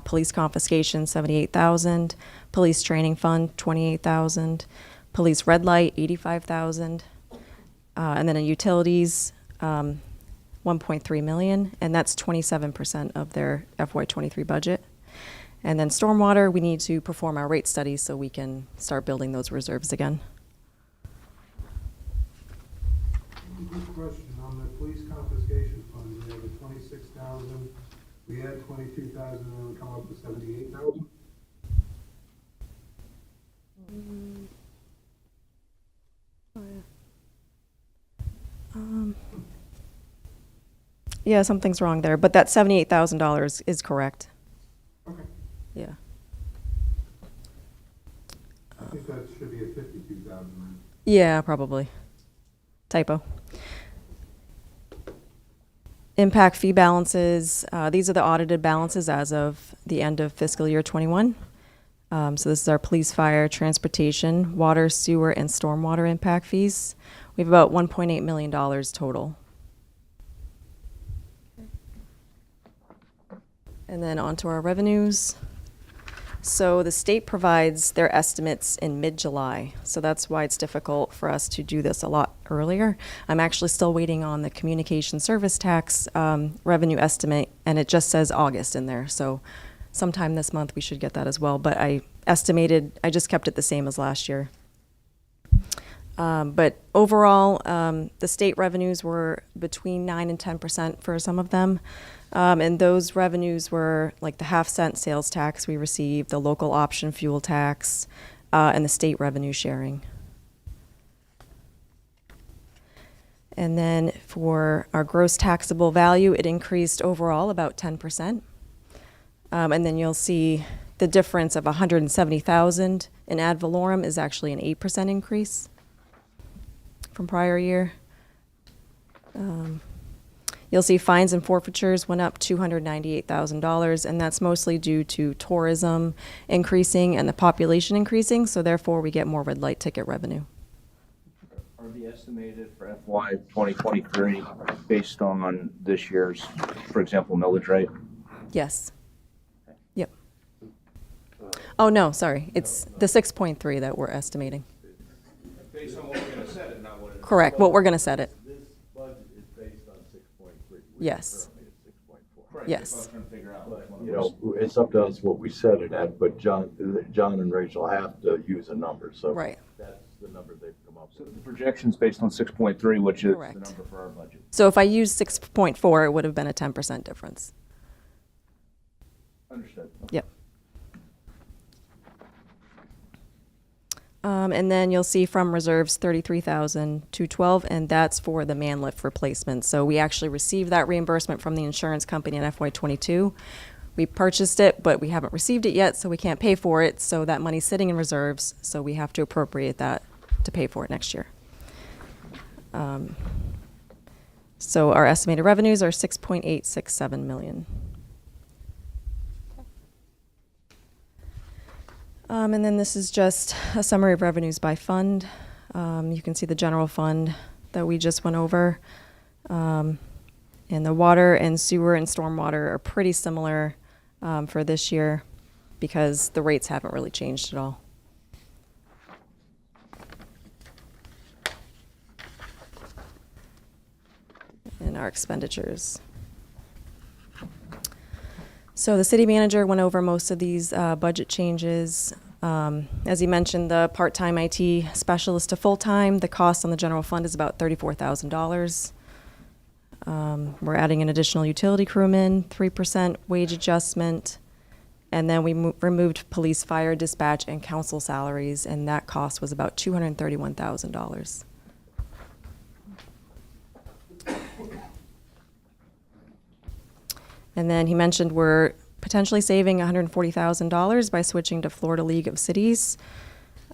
S10: Police confiscation, 78,000. Police training fund, 28,000. Police red light, 85,000. And then in utilities, 1.3 million, and that's 27% of their FY23 budget. And then stormwater, we need to perform our rate studies so we can start building those reserves again.
S8: Good question. On the police confiscation fund, we have a 26,000. We had 22,000, and we come up with 78,000.
S10: Yeah, something's wrong there, but that $78,000 is correct.
S8: Okay.
S10: Yeah.
S8: I think that should be a 52,000.
S10: Yeah, probably. Typo. Impact fee balances, these are the audited balances as of the end of fiscal year 21. So this is our police, fire, transportation, water, sewer, and stormwater impact fees. We have about $1.8 million total. And then on to our revenues. So the state provides their estimates in mid-July, so that's why it's difficult for us to do this a lot earlier. I'm actually still waiting on the communication service tax revenue estimate, and it just says August in there, so sometime this month we should get that as well. But I just kept it the same as last year. But overall, the state revenues were between 9 and 10% for some of them. And those revenues were like the half-cent sales tax we received, the local option fuel tax, and the state revenue sharing. And then for our gross taxable value, it increased overall about 10%. And then you'll see the difference of $170,000 in ad valorem is actually an 8% increase from prior year. You'll see fines and forfeitures went up $298,000, and that's mostly due to tourism increasing and the population increasing, so therefore we get more red light ticket revenue.
S2: Are they estimated for FY 2023 based on this year's, for example, millage rate?
S10: Yes. Yep. Oh, no, sorry. It's the 6.3 that we're estimating.
S9: Based on what we're gonna set it, not what it.
S10: Correct, what we're going to set it.
S9: This budget is based on 6.3.
S10: Yes. Yes.
S4: You know, it's up to us what we set it at, but John and Rachel have to use a number, so.
S10: Right.
S4: That's the number they've come up
S2: So
S4: with.
S2: the projection's based on 6.3, which is the
S10: Correct.
S2: number for our budget.
S10: So if I used 6.4, it would have been a 10% difference.
S2: Understood.
S10: Yep. And then you'll see from reserves 33,212, and that's for the man lift replacement. So we actually received that reimbursement from the insurance company in FY22. We purchased it, but we haven't received it yet, so we can't pay for it. So that money's sitting in reserves, so we have to appropriate that to pay for it next year. So our estimated revenues are 6.867 million. And then this is just a summary of revenues by fund. You can see the general fund that we just went over. And the water and sewer and stormwater are pretty similar for this year because the rates haven't really changed at all. And our expenditures. So the city manager went over most of these budget changes. As he mentioned, the part-time IT specialist to full-time, the cost on the general fund is about $34,000. We're adding an additional utility crewman, 3% wage adjustment, and then we removed police, fire, dispatch, and council salaries, and that cost was about $231,000. And then he mentioned we're potentially saving $140,000 by switching to Florida League of Cities.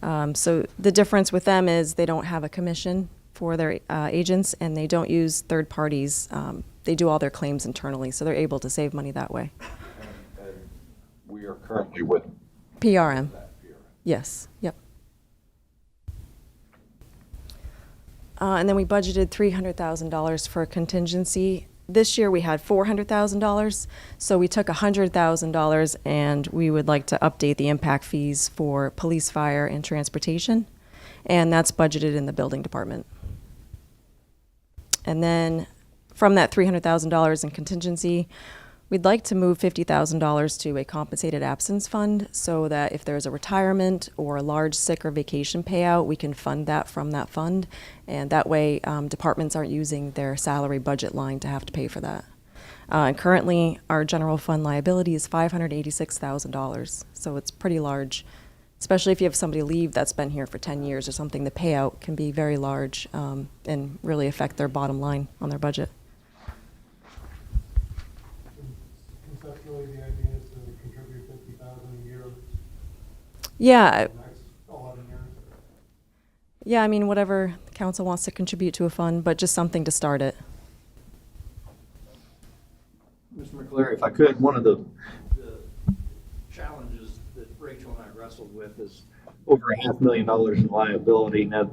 S10: So the difference with them is they don't have a commission for their agents, and they don't use third parties. They do all their claims internally, so they're able to save money that way.
S4: And we are currently with
S10: PRM.
S4: that here.
S10: Yes, yep. And then we budgeted $300,000 for contingency. This year we had $400,000, so we took $100,000 and we would like to update the impact fees for police, fire, and transportation, and that's budgeted in the building department. And then from that $300,000 in contingency, we'd like to move $50,000 to a compensated absence fund so that if there's a retirement or a large sick or vacation payout, we can fund that from that fund. And that way, departments aren't using their salary budget line to have to pay for that. And currently, our general fund liability is $586,000. So it's pretty large, especially if you have somebody leave that's been here for 10 years or something. The payout can be very large and really affect their bottom line on their budget.
S8: Conceptually, the idea is to contribute 50,000 a year
S10: Yeah,
S8: for the next 11 years.
S10: yeah. I mean, whatever the council wants to contribute to a fund, but just something to start it.
S6: Mr. McCleary, if I could, one of the challenges that Rachel and I wrestled with is over $500,000 in liability. Now,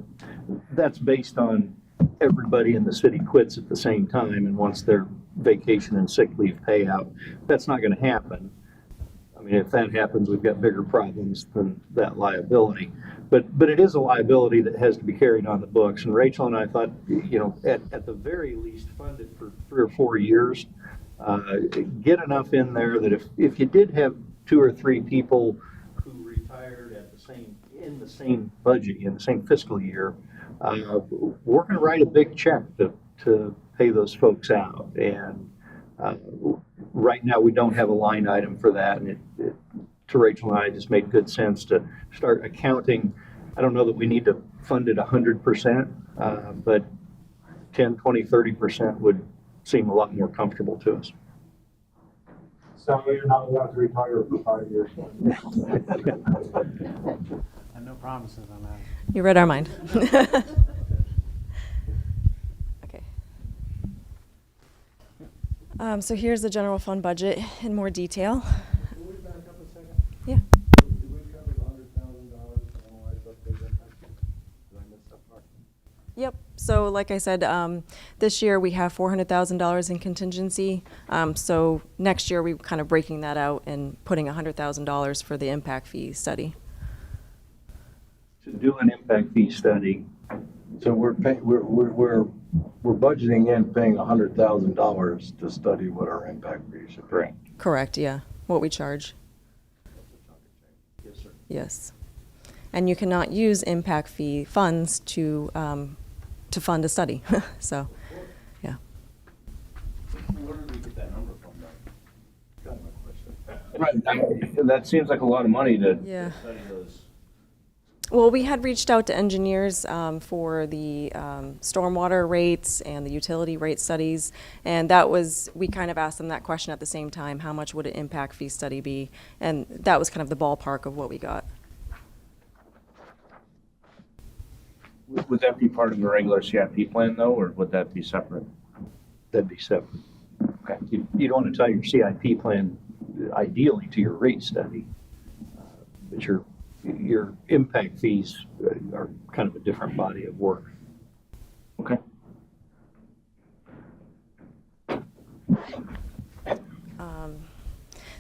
S6: that's based on everybody in the city quits at the same time and wants their vacation and sick leave payout. That's not going to happen. I mean, if that happens, we've got bigger problems than that liability. But it is a liability that has to be carried on the books. And Rachel and I thought, you know, at the very least, fund it for 3 or 4 years. Get enough in there that if you did have 2 or 3 people who retired in the same budget, in the same fiscal year, we're going to write a big check to pay those folks out. And right now, we don't have a line item for that. And it to Rachel and I, it just made good sense to start accounting. I don't know that we need to fund it 100%, but 10, 20, 30% would seem a lot more comfortable to us.
S8: So you're not allowed to retire for 5 years.
S1: And no promises on that.
S10: You read our mind. Okay. So here's the general fund budget in more detail.
S7: Can we back up a second?
S10: Yeah.
S7: Did we cover the $100,000 analyzed update impact? Did I miss that part?
S10: Yep. So like I said, this year we have $400,000 in contingency. So next year we're kind of breaking that out and putting $100,000 for the impact fee study.
S6: To do an impact fee study,
S4: So we're budgeting in paying $100,000 to study what our impact fee should be.
S2: Correct.
S10: Correct, yeah, what we charge.
S6: Yes, sir.
S10: Yes. And you cannot use impact fee funds to fund a study, so, yeah.
S6: Where did we get that number from, though? Got my question.
S2: Right, that seems like a lot of money to
S10: Yeah.
S2: study those.
S10: Well, we had reached out to engineers for the stormwater rates and the utility rate studies, and we kind of asked them that question at the same time, how much would an impact fee study be? And that was kind of the ballpark of what we got.
S2: Would that be part of the regular CIP plan though, or would that be separate?
S6: That'd be separate.
S2: Okay.
S6: You'd want to tie your CIP plan ideally to your rate study. But your impact fees are kind of a different body of work.
S2: Okay.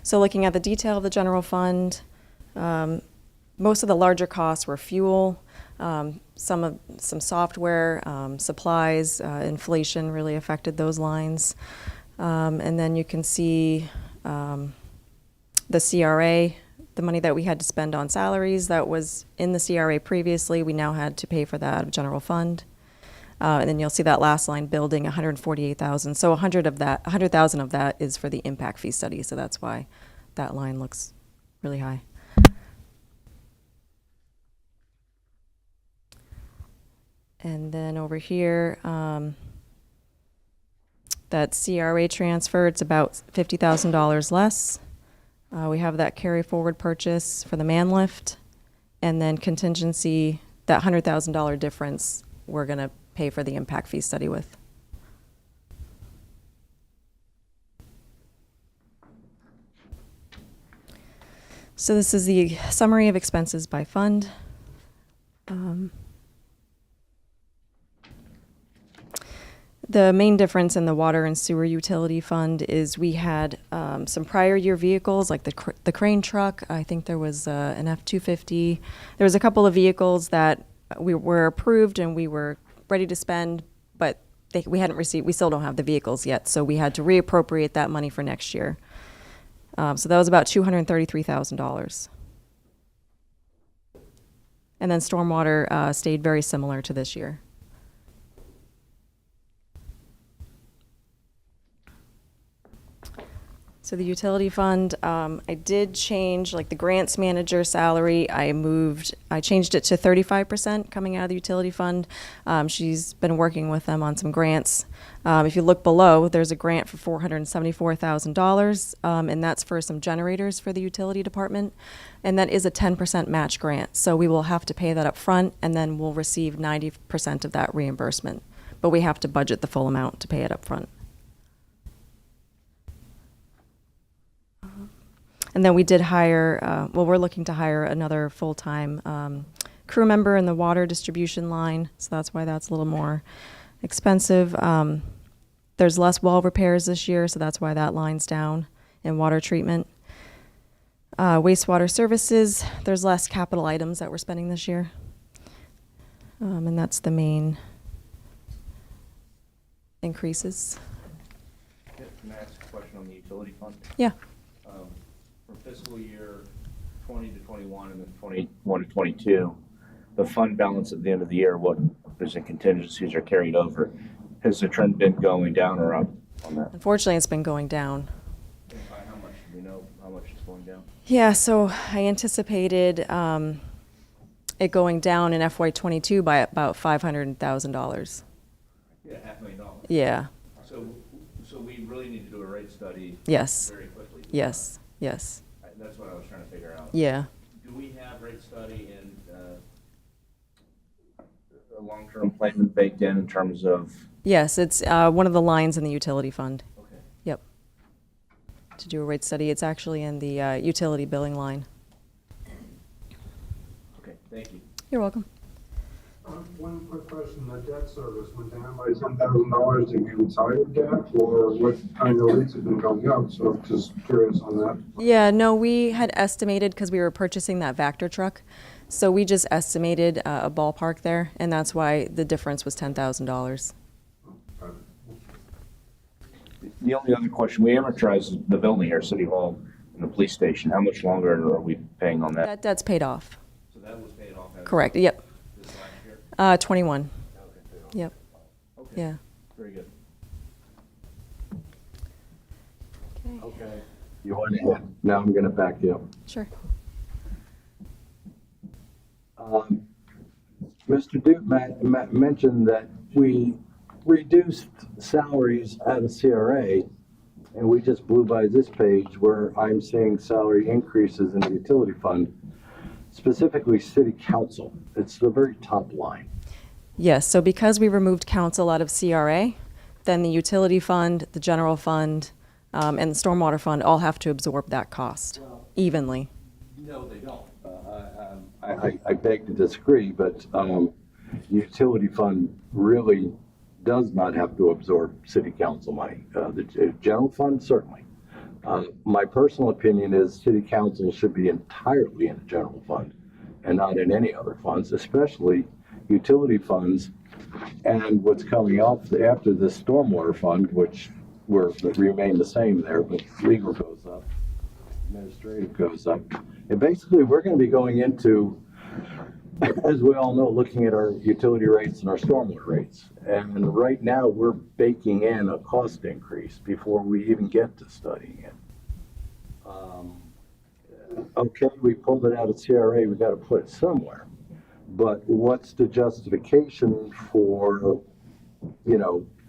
S10: So looking at the detail of the general fund, most of the larger costs were fuel, some software, supplies, inflation really affected those lines. And then you can see the CRA, the money that we had to spend on salaries that was in the CRA previously, we now had to pay for that out of general fund. And then you'll see that last line, building, 148,000. So 100,000 of that is for the impact fee study. So that's why that line looks really high. And then over here, that CRA transfer, it's about $50,000 less. We have that carry forward purchase for the man lift, and then contingency, that $100,000 difference, we're going to pay for the impact fee study with. So this is the summary of expenses by fund. The main difference in the water and sewer utility fund is we had some prior year vehicles, like the crane truck. I think there was an F-250. There was a couple of vehicles that we were approved and we were ready to spend, but we hadn't received. We still don't have the vehicles yet, so we had to reappropriate that money for next year. So that was about $233,000. And then stormwater stayed very similar to this year. So the utility fund, I did change, like the grants manager salary, I changed it to 35% coming out of the utility fund. She's been working with them on some grants. If you look below, there's a grant for $474,000, and that's for some generators for the utility department. And that is a 10% match grant. So we will have to pay that up front, and then we'll receive 90% of that reimbursement. But we have to budget the full amount to pay it up front. And then we did hire, we're looking to hire another full-time crew member in the water distribution line, so that's why that's a little more expensive. There's less well repairs this year, so that's why that line's down in water treatment. Wastewater services, there's less capital items that we're spending this year. And that's the main increases.
S2: Can I ask a question on the utility fund?
S10: Yeah.
S2: From fiscal year 20 to 21 and then 21 to 22, the fund balance at the end of the year, what there's in contingencies are carried over. Has the trend been going down or up on that?
S10: Unfortunately, it's been going down.
S2: And by how much? Do we know how much it's going down?
S10: Yeah, so I anticipated it going down in FY22 by about $500,000.
S2: Yeah, $500,000.
S10: Yeah.
S2: So we really need to do a rate study.
S10: Yes.
S2: Very quickly.
S10: Yes. Yes.
S2: That's what I was trying to figure out.
S10: Yeah.
S2: Do we have rate study and a long-term plan baked in terms of?
S10: Yes, it's one of the lines in the utility fund.
S2: Okay.
S10: Yep. To do a rate study, it's actually in the utility billing line.
S2: Okay, thank you.
S10: You're welcome.
S8: One quick question, the debt service went down by $10,000. Did you retire debt, or what? I know rates have been going up, so I'm just curious on that.
S10: Yeah, no, we had estimated because we were purchasing that Vector truck So we just estimated a ballpark there, and that's why the difference was $10,000.
S2: The only other question, we amortize the building here, City Hall and the police station. How much longer are we paying on that?
S10: That debt's paid off.
S2: So that was paid off.
S10: Correct, yep.
S2: This last year?
S10: 21. Yep,
S2: Okay.
S10: yeah.
S2: Very good.
S4: Okay. You went ahead. Now I'm gonna back you up.
S10: Sure.
S4: Mr. Duke mentioned that we reduced salaries at a CRA, and we just blew by this page where I'm seeing salary increases in the utility fund, specifically city council. It's the very top line.
S10: Yes, so because we removed council out of CRA, then the utility fund, the general fund, and the stormwater fund all have to absorb that cost evenly.
S4: No, they don't. I beg to disagree, but utility fund really does not have to absorb city council money. The general fund, certainly. My personal opinion is city council should be entirely in the general fund and not in any other funds, especially utility funds. And what's coming off after the stormwater fund, which remain the same there, but legal goes up, administrative goes up. And basically, we're going to be going into, as we all know, looking at our utility rates and our stormwater rates. And right now, we're baking in a cost increase before we even get to studying it. Okay, we pulled it out of CRA, we got to put it somewhere. But what's the justification for,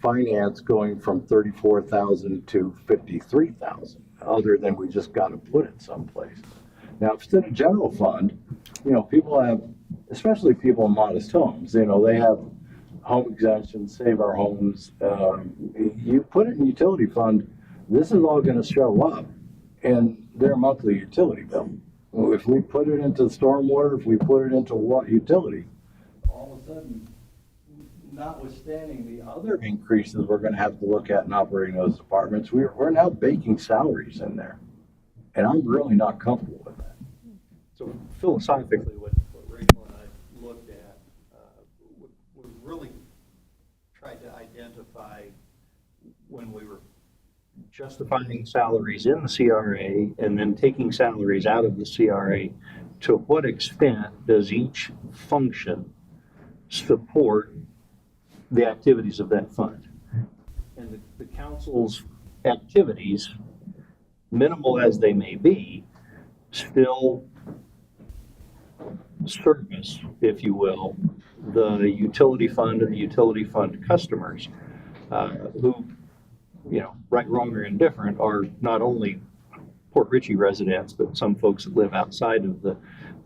S4: finance going from 34,000 to 53,000, other than we just got to put it someplace? Now, if it's in a general fund, people have, especially people in modest homes, they have home exemptions, save our homes. You put it in utility fund, this is all going to show up in their monthly utility bill. If we put it into stormwater, if we put it into utility, all of a sudden, notwithstanding the other increases we're going to have to look at in operating those departments, we're now baking salaries in there. And I'm really not comfortable with that.
S6: So philosophically, what Rachel and I looked at, we really tried to identify when we were justifying salaries in the CRA and then taking salaries out of the CRA, to what extent does each function support the activities of that fund? And the council's activities, minimal as they may be, still service, if you will, the utility fund and the utility fund customers, who, right, wrong, or indifferent, are not only Port Richey residents, but some folks that live outside of the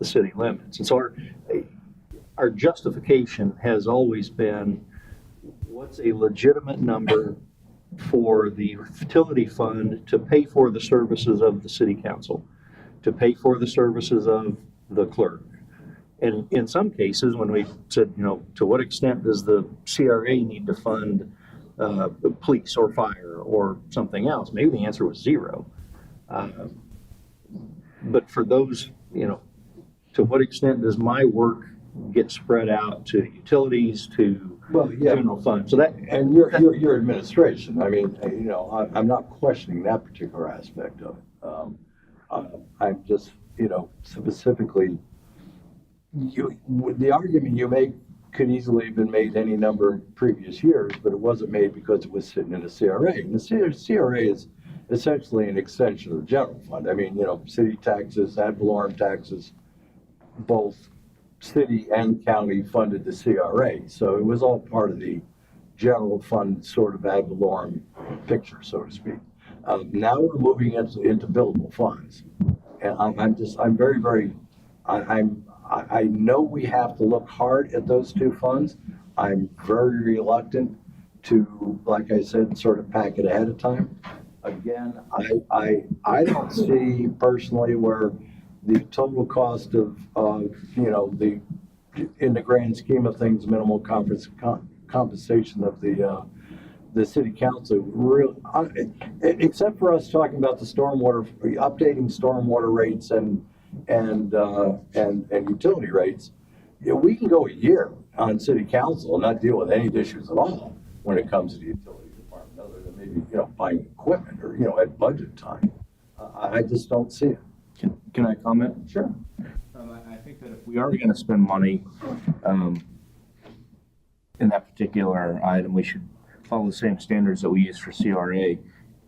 S6: city limits. And so our justification has always been, what's a legitimate number for the utility fund to pay for the services of the city council, to pay for the services of the clerk? And in some cases, when we said, to what extent does the CRA need to fund police or fire or something else, maybe the answer was zero. But for those, to what extent does my work get spread out to utilities, to general fund? So that,
S4: and your administration, I'm not questioning that particular aspect of it. I'm just, specifically, the argument you make could easily have been made any number of previous years, but it wasn't made because it was sitting in a CRA. And the CRA is essentially an extension of the general fund. City taxes, ad valorem taxes, both city and county funded the CRA. So it was all part of the general fund sort of ad valorem picture, so to speak. Now we're moving into billable funds. And I'm very, very, I know we have to look hard at those two funds. I'm very reluctant to, like I said, sort of pack it ahead of time. Again, I don't see personally where the total cost of in the grand scheme of things, minimal compensation of the city council, except for us talking about the stormwater, updating stormwater rates and and utility rates, yeah, we can go a year on city council and not deal with any issues at all when it comes to the utility department, other than maybe, buying equipment or, at budget time. I just don't see it.
S2: Can I comment?
S4: Sure.
S2: I think that if we are going to spend money in that particular item, we should follow the same standards that we use for CRA,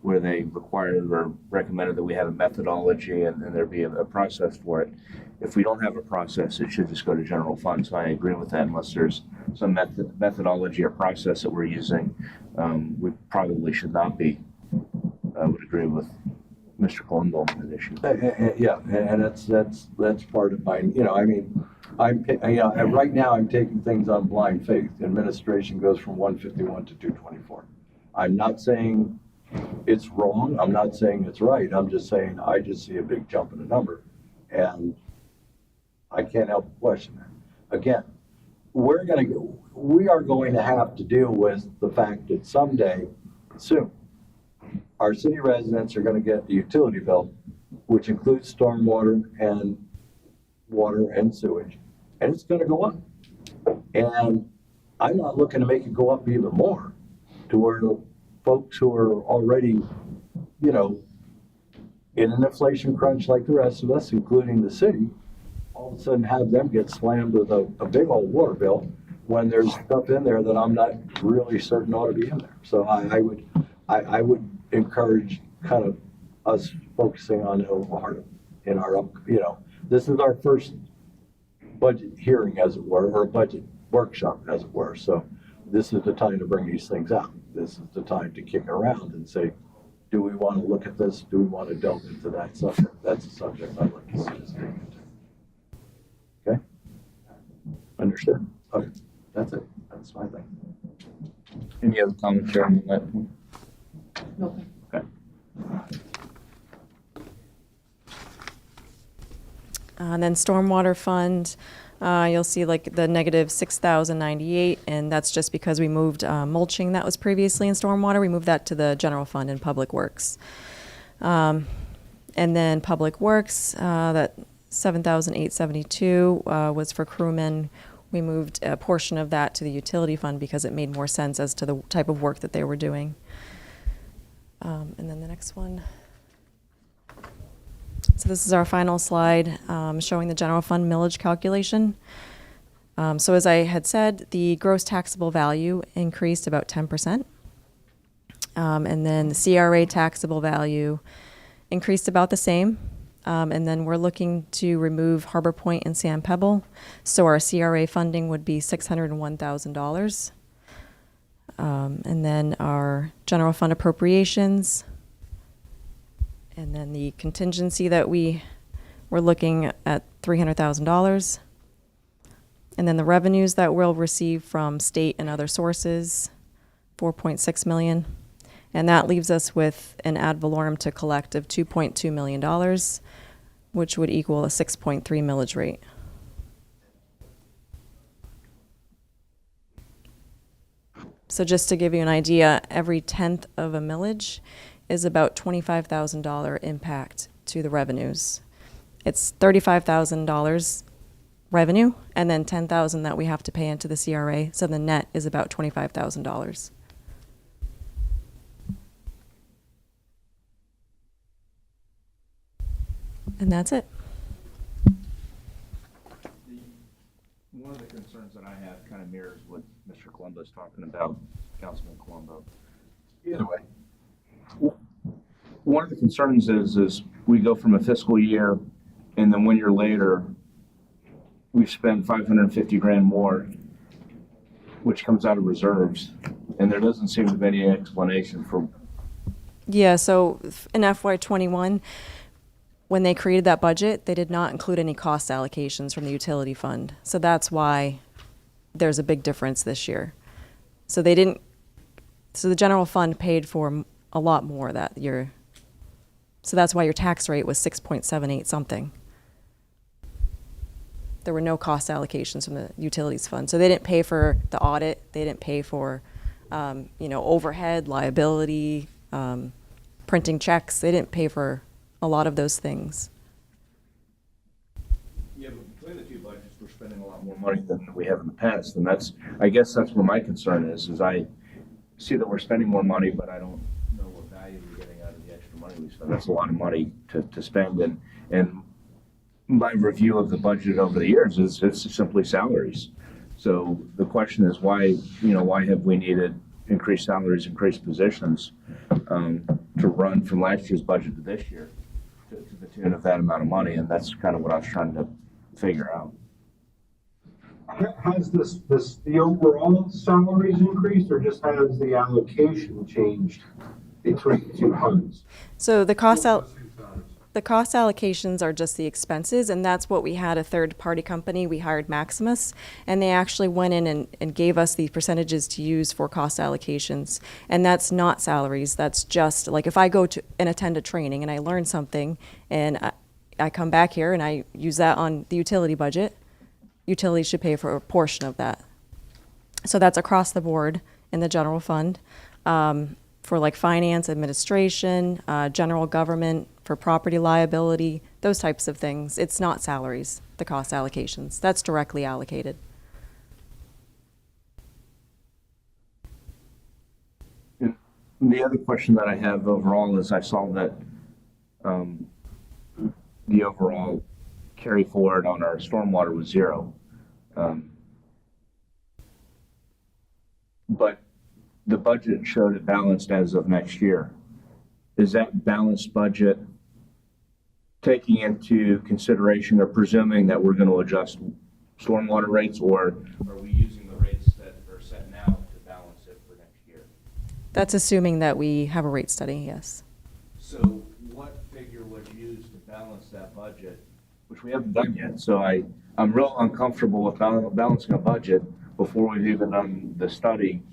S2: where they required or recommended that we have a methodology and there be a process for it. If we don't have a process, it should just go to general fund. So I agree with that. Unless there's some methodology or process that we're using, we probably should not be. I would agree with Mr. Colombo on that issue.
S4: Yeah, and that's part of my, right now I'm taking things on blind faith. Administration goes from 151 to 224. I'm not saying it's wrong. I'm not saying it's right. I'm just saying I just see a big jump in the number, and I can't help but question that. Again, we are going to have to deal with the fact that someday, soon, our city residents are going to get the utility bill, which includes stormwater and water and sewage, and it's going to go up. And I'm not looking to make it go up even more to where folks who are already, in an inflation crunch like the rest of us, including the city, all of a sudden have them get slammed with a big old water bill when there's stuff in there that I'm not really certain ought to be in there. So I would encourage kind of us focusing on this is our first budget hearing, as it were, or budget workshop, as it were. So this is the time to bring these things out. This is the time to kick around and say, do we want to look at this? Do we want to delve into that subject? That's a subject I'd like to see us dig into. Okay? Understood? Okay, that's it. That's my thing.
S2: Any other commentary on that point?
S11: No.
S2: Okay.
S10: And then stormwater fund, you'll see like the negative 6,098, and that's just because we moved mulching that was previously in stormwater. We moved that to the general fund in public works. And then public works, that 7,872 was for crewmen. We moved a portion of that to the utility fund because it made more sense as to the type of work that they were doing. And then the next one. So this is our final slide showing the general fund millage calculation. So as I had said, the gross taxable value increased about 10%. And then the CRA taxable value increased about the same. And then we're looking to remove Harbor Point and Sand Pebble. So our CRA funding would be $601,000. And then our general fund appropriations. And then the contingency that we're looking at $300,000. And then the revenues that we'll receive from state and other sources, $4.6 million. And that leaves us with an ad valorem to collect of $2.2 million, which would equal a 6.3 millage rate. So just to give you an idea, every 10th of a millage is about $25,000 impact to the revenues. It's $35,000 revenue, and then $10,000 that we have to pay into the CRA. So the net is about $25,000. And that's it.
S2: One of the concerns that I have kind of mirrors what Mr. Colombo's talking about, Councilman Colombo.
S4: Either way.
S2: One of the concerns is we go from a fiscal year, and then 1 year later, we've spent 550 grand more, which comes out of reserves, and there doesn't seem to be any explanation for.
S10: Yeah, so in FY21, when they created that budget, they did not include any cost allocations from the utility fund. So that's why there's a big difference this year. So they didn't, so the general fund paid for a lot more that year. So that's why your tax rate was 6.78 something. There were no cost allocations from the utilities fund. So they didn't pay for the audit. They didn't pay for, overhead, liability, printing checks. They didn't pay for a lot of those things.
S2: money than we have in the past. And I guess that's where my concern is I see that we're spending more money, but I don't know what value we're getting out of the extra money we spend. That's a lot of money to spend. And my review of the budget over the years is it's simply salaries. So the question is why have we needed increased salaries, increased positions to run from last year's budget to this year to the tune of that amount of money? And that's kind of what I was trying to figure out.
S8: Has the overall salaries increased, or just has the allocation changed between the two funds?
S10: So the cost allocations are just the expenses, and that's what we had a third-party company. We hired Maximus, and they actually went in and gave us the percentages to use for cost allocations. And that's not salaries. That's just, like, if I go to and attend a training and I learn something, and I come back here and I use that on the utility budget, utilities should pay for a portion of that. So that's across the board in the general fund. For like finance, administration, general government, for property liability, those types of things. It's not salaries, the cost allocations. That's directly allocated.
S2: And the other question that I have overall is I saw that the overall carry forward on our stormwater was 0. But the budget showed it balanced as of next year. Is that balanced budget taking into consideration or presuming that we're going to adjust stormwater rates, or are we using the rates that are set now to balance it for next year?
S10: That's assuming that we have a rate study, yes.
S2: So what figure was used to balance that budget, which we haven't done yet? So I'm real uncomfortable with balancing a budget before we've even done the study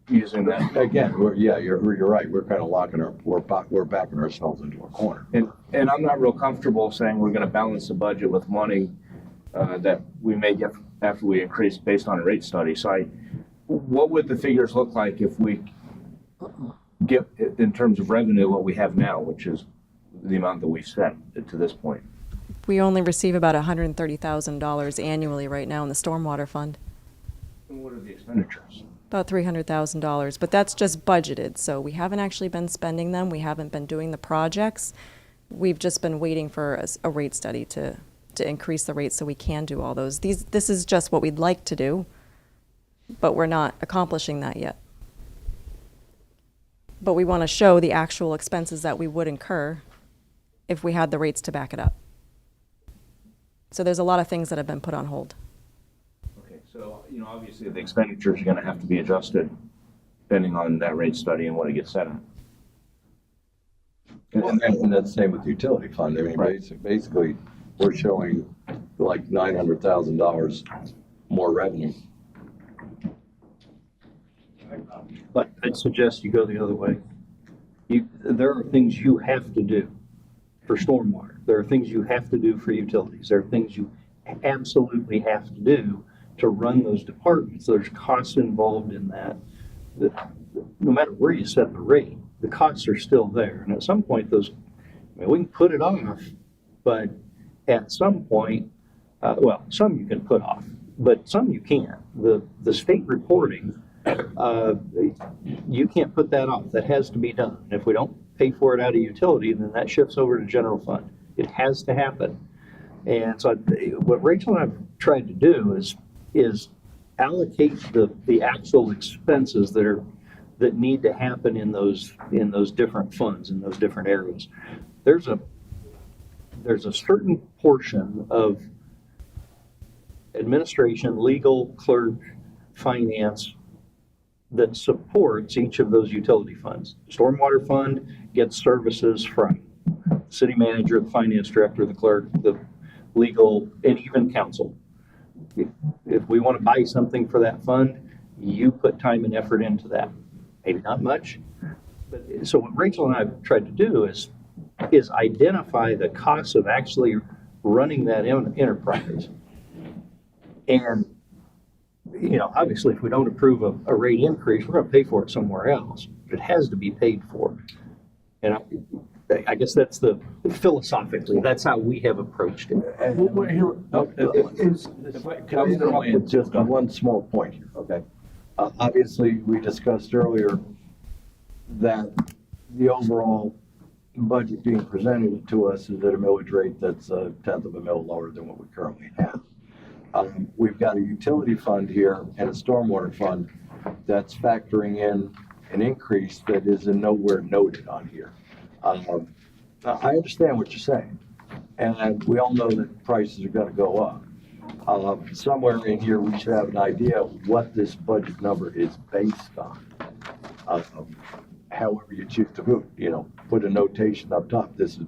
S2: using that.
S4: Again, you're right. We're kind of we're backing ourselves into a corner.
S2: And I'm not real comfortable saying we're going to balance the budget with money that we may get after we increase based on a rate study. So what would the figures look like if we get, in terms of revenue, what we have now, which is the amount that we've set to this point?
S10: We only receive about $130,000 annually right now in the stormwater fund.
S2: And what are the expenditures?
S10: About $300,000, but that's just budgeted, so we haven't actually been spending them. We haven't been doing the projects. We've just been waiting for a rate study to increase the rates so we can do all those. This is just what we'd like to do, but we're not accomplishing that yet. But we want to show the actual expenses that we would incur if we had the rates to back it up. So there's a lot of things that have been put on hold.
S2: Okay, so, obviously the expenditures are going to have to be adjusted depending on that rate study and what it gets set at.
S4: And that's the same with the utility fund. I mean,
S2: Right.
S4: basically, we're showing like $900,000 more revenue.
S6: But I'd suggest you go the other way. There are things you have to do for stormwater. There are things you have to do for utilities. There are things you absolutely have to do to run those departments. There's costs involved in that. No matter where you set the rate, the costs are still there. And at some point, we can put it off, but at some point, some you can put off, but some you can't. The state reporting, you can't put that off. That has to be done. If we don't pay for it out of utility, then that shifts over to general fund. It has to happen. And so what Rachel and I've tried to do is allocate the actual expenses that need to happen in those different funds, in those different areas. There's a certain portion of administration, legal, clerk, finance that supports each of those utility funds. Stormwater fund gets services from the city manager, the finance director, the clerk, the legal, and even council. If we want to buy something for that fund, you put time and effort into that. Maybe not much, but so what Rachel and I have tried to do is identify the costs of actually running that enterprise. And obviously, if we don't approve a rate increase, we're going to pay for it somewhere else. But it has to be paid for. And I guess that's philosophically, that's how we have approached it.
S4: Can I interrupt with just one small point here, okay? Obviously, we discussed earlier that the overall budget being presented to us is at a millage rate that's a tenth of a mil lower than what we currently have. We've got a utility fund here and a stormwater fund that's factoring in an increase that is in nowhere noted on here. I understand what you're saying, and we all know that prices are gonna go up. Somewhere in here, we should have an idea of what this budget number is based on. However you choose to move, put a notation up top. This is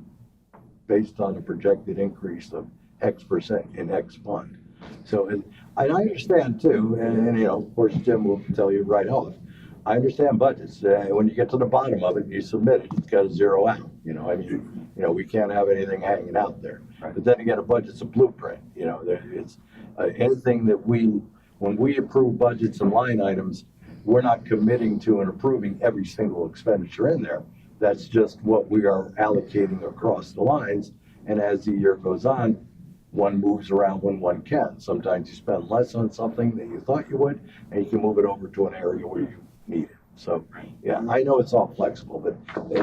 S4: based on a projected increase of X% in X fund. So, and I understand too, and of course, Jim will tell you right off. I understand budgets. When you get to the bottom of it, you submit it. It's got to zero out. We can't have anything hanging out there. Right. But then again, a budget's a blueprint. It's anything that when we approve budgets and line items, we're not committing to and approving every single expenditure in there. That's just what we are allocating across the lines. And as the year goes on, one moves around when one can. Sometimes you spend less on something than you thought you would, and you can move it over to an area where you need it. So, yeah, I know it's all flexible, but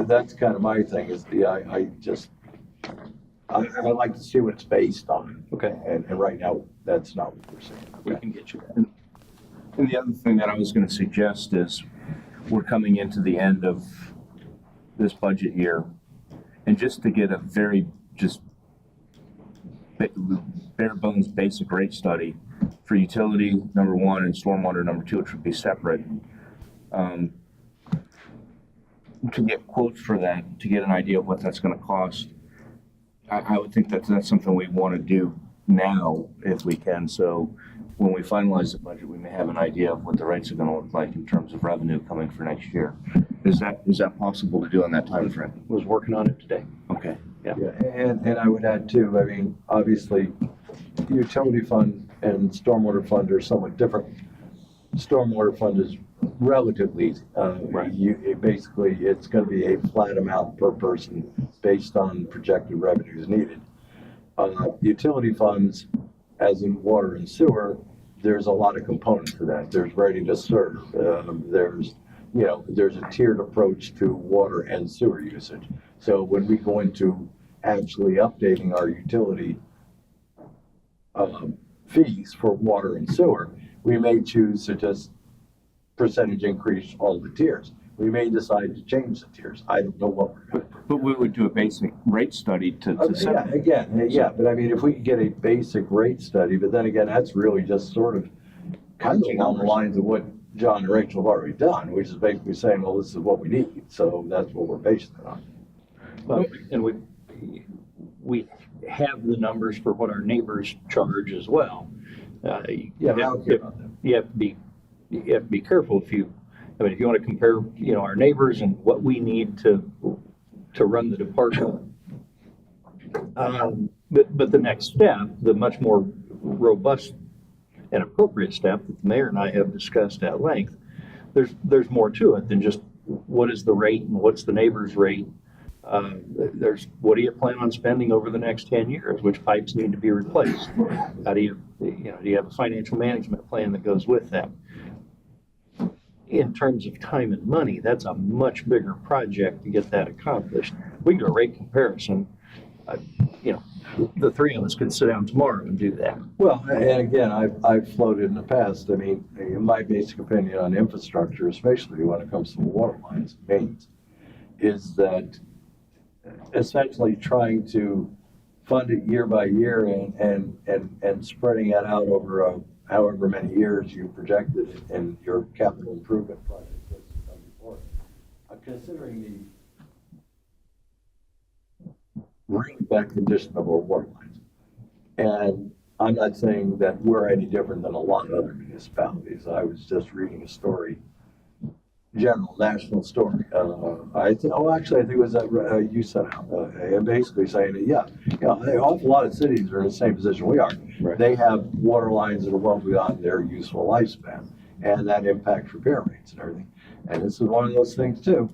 S4: that's kind of my thing is I like to see what it's based on.
S6: Okay.
S4: And right now, that's not what we're saying.
S6: We can get you that.
S2: And the other thing that I was going to suggest is we're coming into the end of this budget year, and just to get a very bare bones basic rate study for utility number one and stormwater number two, which would be separate, to get quotes for that, to get an idea of what that's going to cost. I would think that's something we want to do now if we can. So when we finalize the budget, we may have an idea of what the rates are going to look like in terms of revenue coming for next year. Is that possible to do in that time frame?
S6: Was working on it today.
S2: Okay.
S6: Yeah.
S4: And I would add too, obviously, utility fund and stormwater fund are somewhat different. Stormwater fund is relatively easy.
S6: Right.
S4: Basically, it's going to be a flat amount per person based on projected revenues needed. Utility funds, as in water and sewer, there's a lot of components to that. There's ready to serve. There's a tiered approach to water and sewer usage. So when we go into actually updating our utility fees for water and sewer, we may choose to just percentage increase all the tiers. We may decide to change the tiers. I don't know what we're going to do.
S2: But we would do a basic rate study to set.
S4: But if we could get a basic rate study, but then again, that's really just sort of kind of along the lines of what John and Rachel have already done, which is basically saying, well, this is what we need. So that's what we're basing it on.
S6: Well, and we have the numbers for what our neighbors charge as well. You have to be careful if you want to compare, our neighbors and what we need to run the department. But the next step, the much more robust and appropriate step that the mayor and I have discussed at length, there's more to it than just what is the rate and what's the neighbor's rate. There's what do you plan on spending over the next 10 years? Which pipes need to be replaced? How do you have a financial management plan that goes with that? In terms of time and money, that's a much bigger project to get that accomplished. We can do a rate comparison. The three of us could sit down tomorrow and do that.
S4: Well, and again, I've floated in the past. My basic opinion on infrastructure, especially when it comes to water lines, mains, is that essentially trying to fund it year by year and spreading it out over however many years you projected it in your capital improvement project that's come before. Considering the really bad condition of our water lines, and I'm not saying that we're any different than a lot of other municipalities. I was just reading a story, national story. I think it was that you sent out, and basically saying that, an awful lot of cities are in the same position we are.
S6: Right.
S4: They have water lines that are well beyond their useful lifespan, and that impacts repair rates and everything. And this is one of those things too.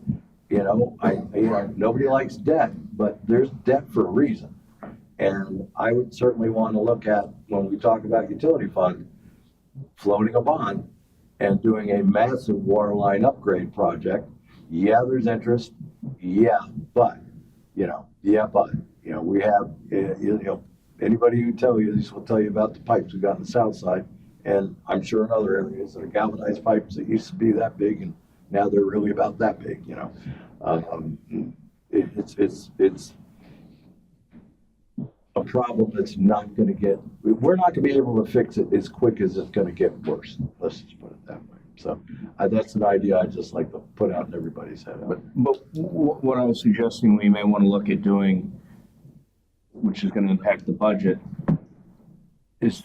S4: nobody likes debt, but there's debt for a reason. And I would certainly want to look at, when we talk about utility fund, floating a bond and doing a massive water line upgrade project. Yeah, there's interest. Yeah, but, we have, anybody who tell you this will tell you about the pipes we got on the south side. And I'm sure in other areas that are galvanized pipes that used to be that big and now they're really about that big, It's a problem that's not going to we're not going to be able to fix it as quick as it's going to get worse. Let's just put it that way. So that's an idea I'd just like to put out in everybody's head.
S2: But what I was suggesting we may want to look at doing, which is going to impact the budget, is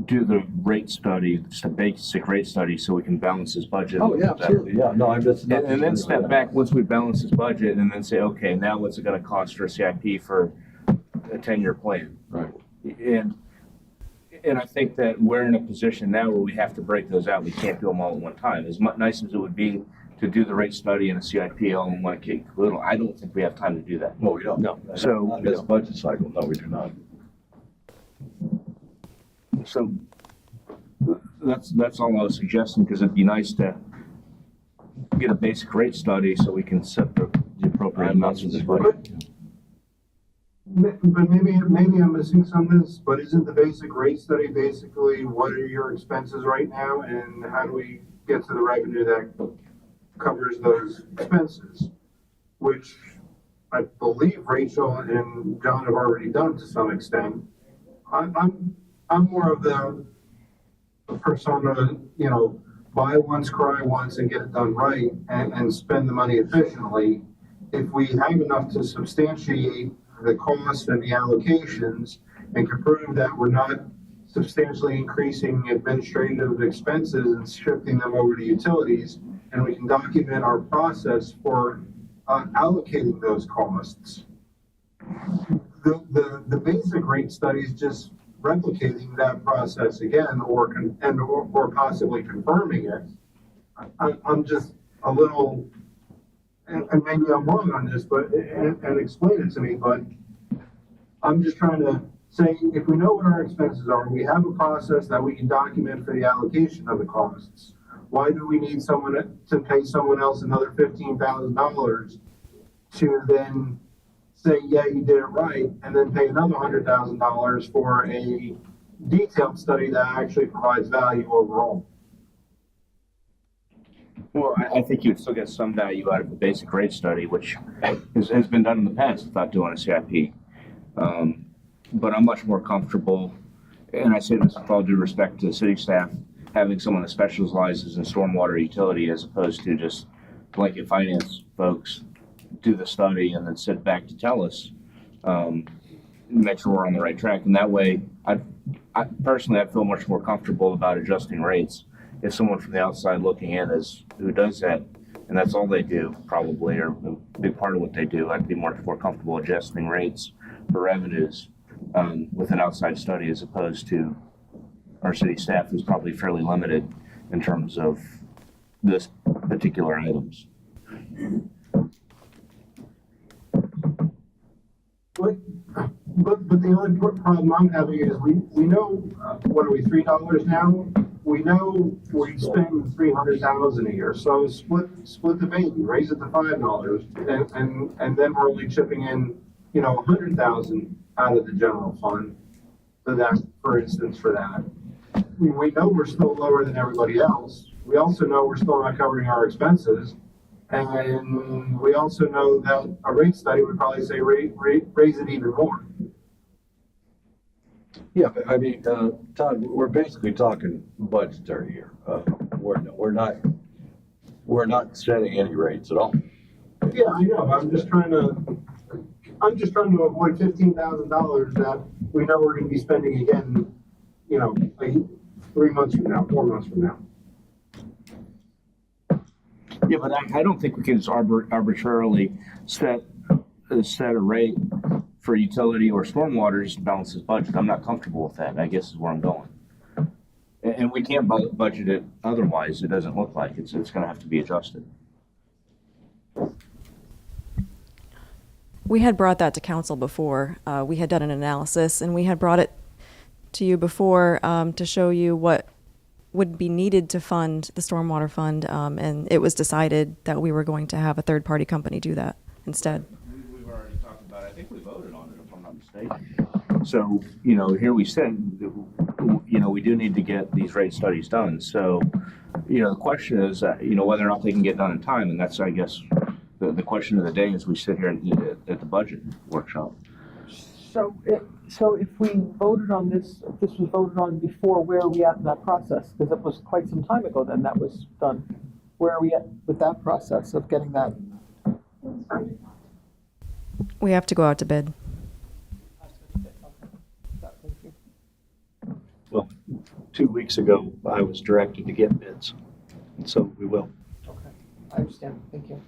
S2: do the rate study, just a basic rate study, so we can balance his budget.
S4: Oh, yeah, absolutely. Yeah, no, I'm just.
S2: And then step back once we balance his budget and then say, okay, now what's it going to cost for a CIP for a 10-year plan?
S4: Right.
S2: And I think that we're in a position now where we have to break those out. We can't do them all at one time. As nice as it would be to do the rate study and a CIP all in one cake little, I don't think we have time to do that.
S4: No, we don't.
S2: No.
S4: So not this budget cycle, no, we do not.
S2: So that's all I was suggesting, because it'd be nice to get a basic rate study so we can set the appropriate amounts of this budget.
S8: But maybe I'm missing some of this, but isn't the basic rate study basically what are your expenses right now and how do we get to the revenue that covers those expenses? Which I believe Rachel and John have already done to some extent. I'm more of the persona, buy once, cry once, and get it done right, and spend the money efficiently. If we have enough to substantiate the costs and the allocations and can prove that we're not substantially increasing administrative expenses and shifting them over to utilities, and we can document our process for allocating those costs. The basic rate study is just replicating that process again, or possibly confirming it. I'm just a little, and maybe I'm wrong on this, but and explain it to me. But I'm just trying to say, if we know what our expenses are, we have a process that we can document for the allocation of the costs. Why do we need someone to pay someone else another $15,000 to then say, yeah, you did it right, and then pay another $100,000 for a detailed study that actually provides value overall?
S2: Well, I think you'd still get some value out of the basic rate study, which has been done in the past without doing a CIP. But I'm much more comfortable, and I say this with all due respect to the city staff, having someone that specializes in stormwater utility as opposed to just blanket finance folks do the study and then sit back to tell us, make sure we're on the right track. And that way, I personally feel much more comfortable about adjusting rates if someone from the outside looking in who does that, and that's all they do probably, or a big part of what they do. I'd be much more comfortable adjusting rates for revenues with an outside study as opposed to our city staff, who's probably fairly limited in terms of this particular items.
S8: But the only problem I'm having is we know, what are we, $3 now? We know we spend $300,000 a year, so split the baby, raise it to $5, and then we're only chipping in, $100,000 out of the general fund for that, for instance, for that. We know we're still lower than everybody else. We also know we're still not covering our expenses. And we also know that a rate study would probably say raise it even more.
S4: Yeah, but I mean, Todd, we're basically talking budgetary here. We're not setting any rates at all.
S8: Yeah, I know. I'm just trying to avoid $15,000 that we know we're going to be spending again, like 3 months from now, 4 months from now.
S2: Yeah, but I don't think we can just arbitrarily set a rate for utility or stormwater just to balance this budget. I'm not comfortable with that, I guess is where I'm going. And we can't budget it otherwise. It doesn't look like it's going to have to be adjusted.
S10: We had brought that to council before. We had done an analysis, and we had brought it to you before to show you what would be needed to fund the stormwater fund, and it was decided that we were going to have a third-party company do that instead.
S2: We've already talked about it. I think we voted on it, if I'm not mistaken. So, you know, here we said, you know, we do need to get these rate studies done. So, you know, the question is, you know, whether or not they can get done in time. And that's, I guess, the question of the day as we sit here at the budget workshop.
S11: So if we voted on this, if this was voted on before, where are we at in that process? Because it was quite some time ago then that was done. Where are we at with that process of getting that?
S10: We have to go out to bid.
S6: Well, 2 weeks ago, I was directed to get bids, and so we will.
S11: Okay, I understand, thank you.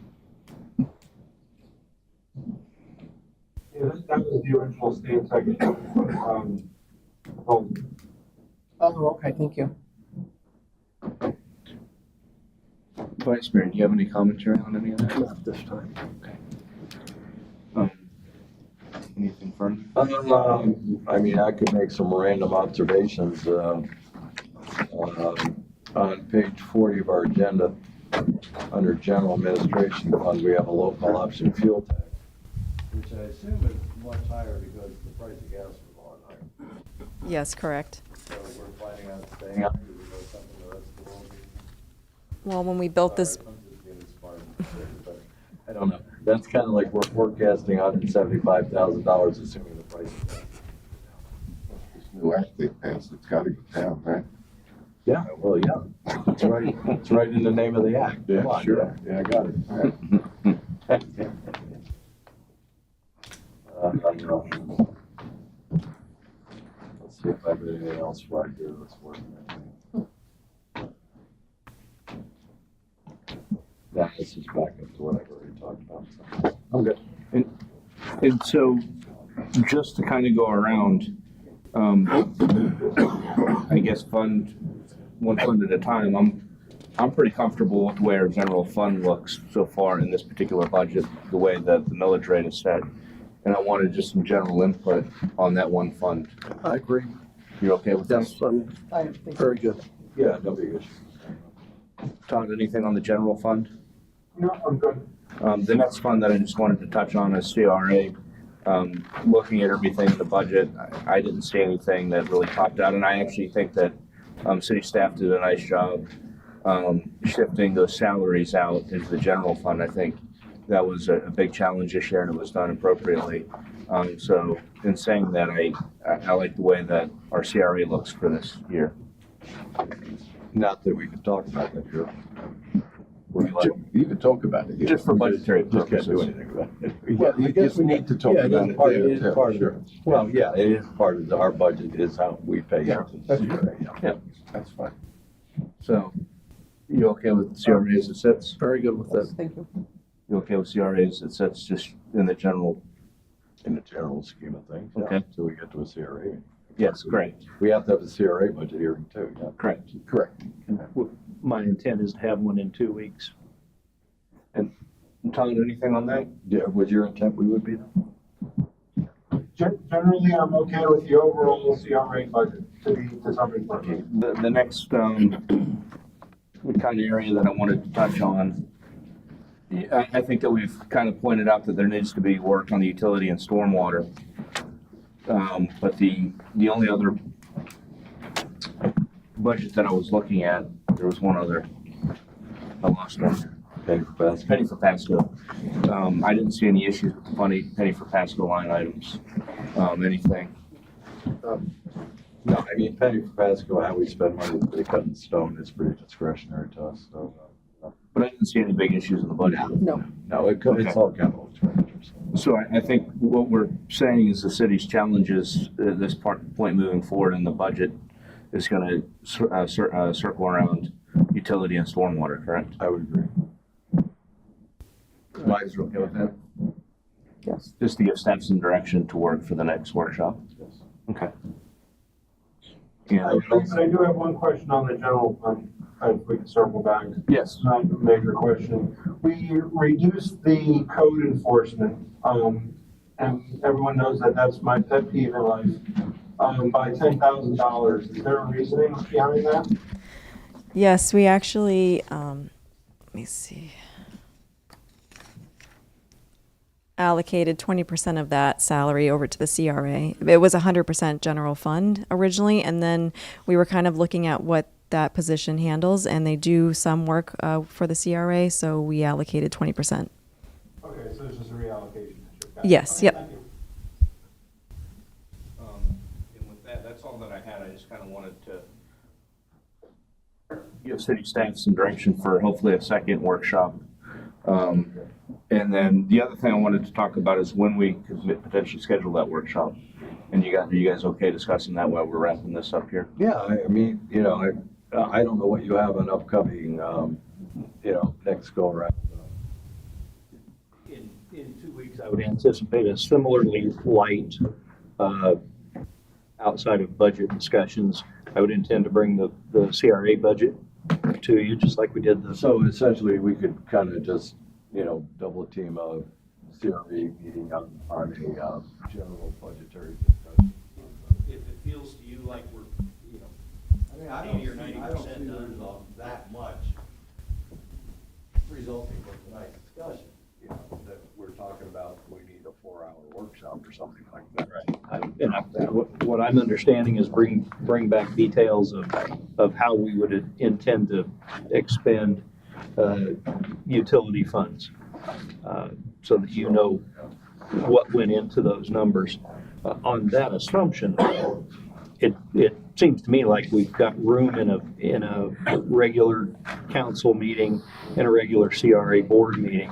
S8: Yeah, that was the original stance I got.
S11: Oh, okay, thank you.
S2: Vice Mayor, do you have any commentary on any of that?
S7: Not this time.
S2: Anything further?
S4: I mean, I could make some random observations. On page 40 of our agenda, under General Administration Fund, we have a local option fuel tax, which I assume is much higher because the price of gas is going higher.
S10: Yes, correct.
S4: So we're planning on staying up, or we go something the rest of the world.
S10: Well, when we built this,
S4: I'm just being inspired, but I don't know. That's kind of like we're forecasting $175,000, assuming the price of gas.
S9: This new act they passed, it's gotta go down, right?
S4: Yeah, well, yeah, it's right, it's right in the name of the act. Come on,
S9: sure.
S4: Yeah, I got it. Let's see if I have anything else right here that's worth mentioning. Nah, this is back up to what I've already talked about. So. I'm good.
S2: And so, just to kind of go around, I guess one fund at a time. I'm pretty comfortable with the way our general fund looks so far in this particular budget, the way that the millage rate is set. And I wanted just some general input on that one fund.
S7: I agree.
S2: You're okay with that?
S7: Yes,
S11: I am, thank you.
S7: very good.
S4: Yeah, no big issue.
S2: Todd, anything on the general fund?
S8: No, I'm good.
S2: The next fund that I just wanted to touch on is CRA. Looking at everything in the budget, I didn't see anything that really popped out, and I actually think that city staff did a nice job shifting those salaries out into the general fund. I think that was a big challenge this year, and it was done appropriately. So in saying that, I like the way that our CRA looks for this year.
S4: Not that we can talk about that here.
S9: You can talk about it.
S2: Just for budgetary
S4: Just can't do
S2: purposes.
S4: anything about it.
S9: Well,
S4: Yeah,
S9: I guess we need to talk
S4: Yeah,
S9: about
S4: it is
S9: it
S4: part,
S9: there,
S4: it is
S9: too,
S4: part of
S9: sure.
S4: it. Well, yeah, it is part of our budget is how we pay.
S9: Yeah, that's
S4: CRA, yeah.
S2: Yeah.
S9: That's fine.
S2: So, you okay with CRA as it sits?
S7: Very good with that.
S11: Thank you.
S2: You okay with CRA as it sits, just in the general?
S4: In the general scheme of things. yeah,
S2: Okay.
S4: Till we get to a CRA.
S2: Yes, correct,
S4: We have to have a CRA budget hearing too, yeah.
S2: correct.
S9: Correct.
S6: My intent is to have one in 2 weeks.
S2: Todd, anything on that?
S4: Yeah, was your intent we would be?
S8: Generally, I'm okay with the overall CRA budget to some extent.
S2: The next kind of area that I wanted to touch on, I think that we've kind of pointed out that there needs to be work on the utility and stormwater. But the only other budget that I was looking at, there was one other, I lost it.
S4: Penny for Pasco.
S2: Penny for Pasco. I didn't see any issues with the Penny for Pasco line items, anything.
S4: No, I mean, Penny for Pasco, how we spend money that they cut in stone is pretty discretionary to us, so.
S2: But I didn't see any big issues in the budget.
S11: No,
S4: No, it's all capital expenditures.
S2: So I think what we're saying is the city's challenges at this point moving forward in the budget is going to circle around utility and stormwater, correct?
S4: I would agree.
S2: Guys are okay with that?
S11: yes.
S2: Just to give steps and direction to work for the next workshop?
S4: Yes.
S2: Okay. Yeah.
S8: But I do have one question on the general fund, if we can circle back.
S2: Yes.
S8: Not a major question. We reduced the code enforcement. and everyone knows that that's my pet peeve in life, by $10,000. Is there a reasoning behind that?
S10: Yes, we actually, let me see, allocated 20% of that salary over to the CRA. It was 100% general fund originally, and then we were kind of looking at what that position handles, and they do some work for the CRA, so we allocated 20%.
S2: Okay, so this is a reallocation.
S10: Yes, yep.
S2: And with that, that's all that I had. I just kind of wanted to give city staff some direction for hopefully a second workshop. And then the other thing I wanted to talk about is when we could potentially schedule that workshop. And are you guys okay discussing that while we're wrapping this up here?
S4: Yeah, I mean, you know, I don't know what you have on upcoming, you know, next go around.
S6: In 2 weeks, I would anticipate a similarly light, outside of budget discussions. I would intend to bring the CRA budget to you, just like we did the.
S4: So essentially, we could kind of just, you know, double team a CRA meeting on a general budgetary discussion.
S6: If it feels to you like we're, you know,
S4: I mean, I don't
S6: 80 or
S4: see
S6: 90%
S4: there's that much resulting from tonight's discussion, you know, that we're talking about, we need a 4-hour workshop or something like that.
S6: what I'm understanding is bring back details of how we would intend to expend utility funds, so that you know what went into those numbers. On that assumption, it seems to me like we've got room in a regular council meeting and a regular CRA board meeting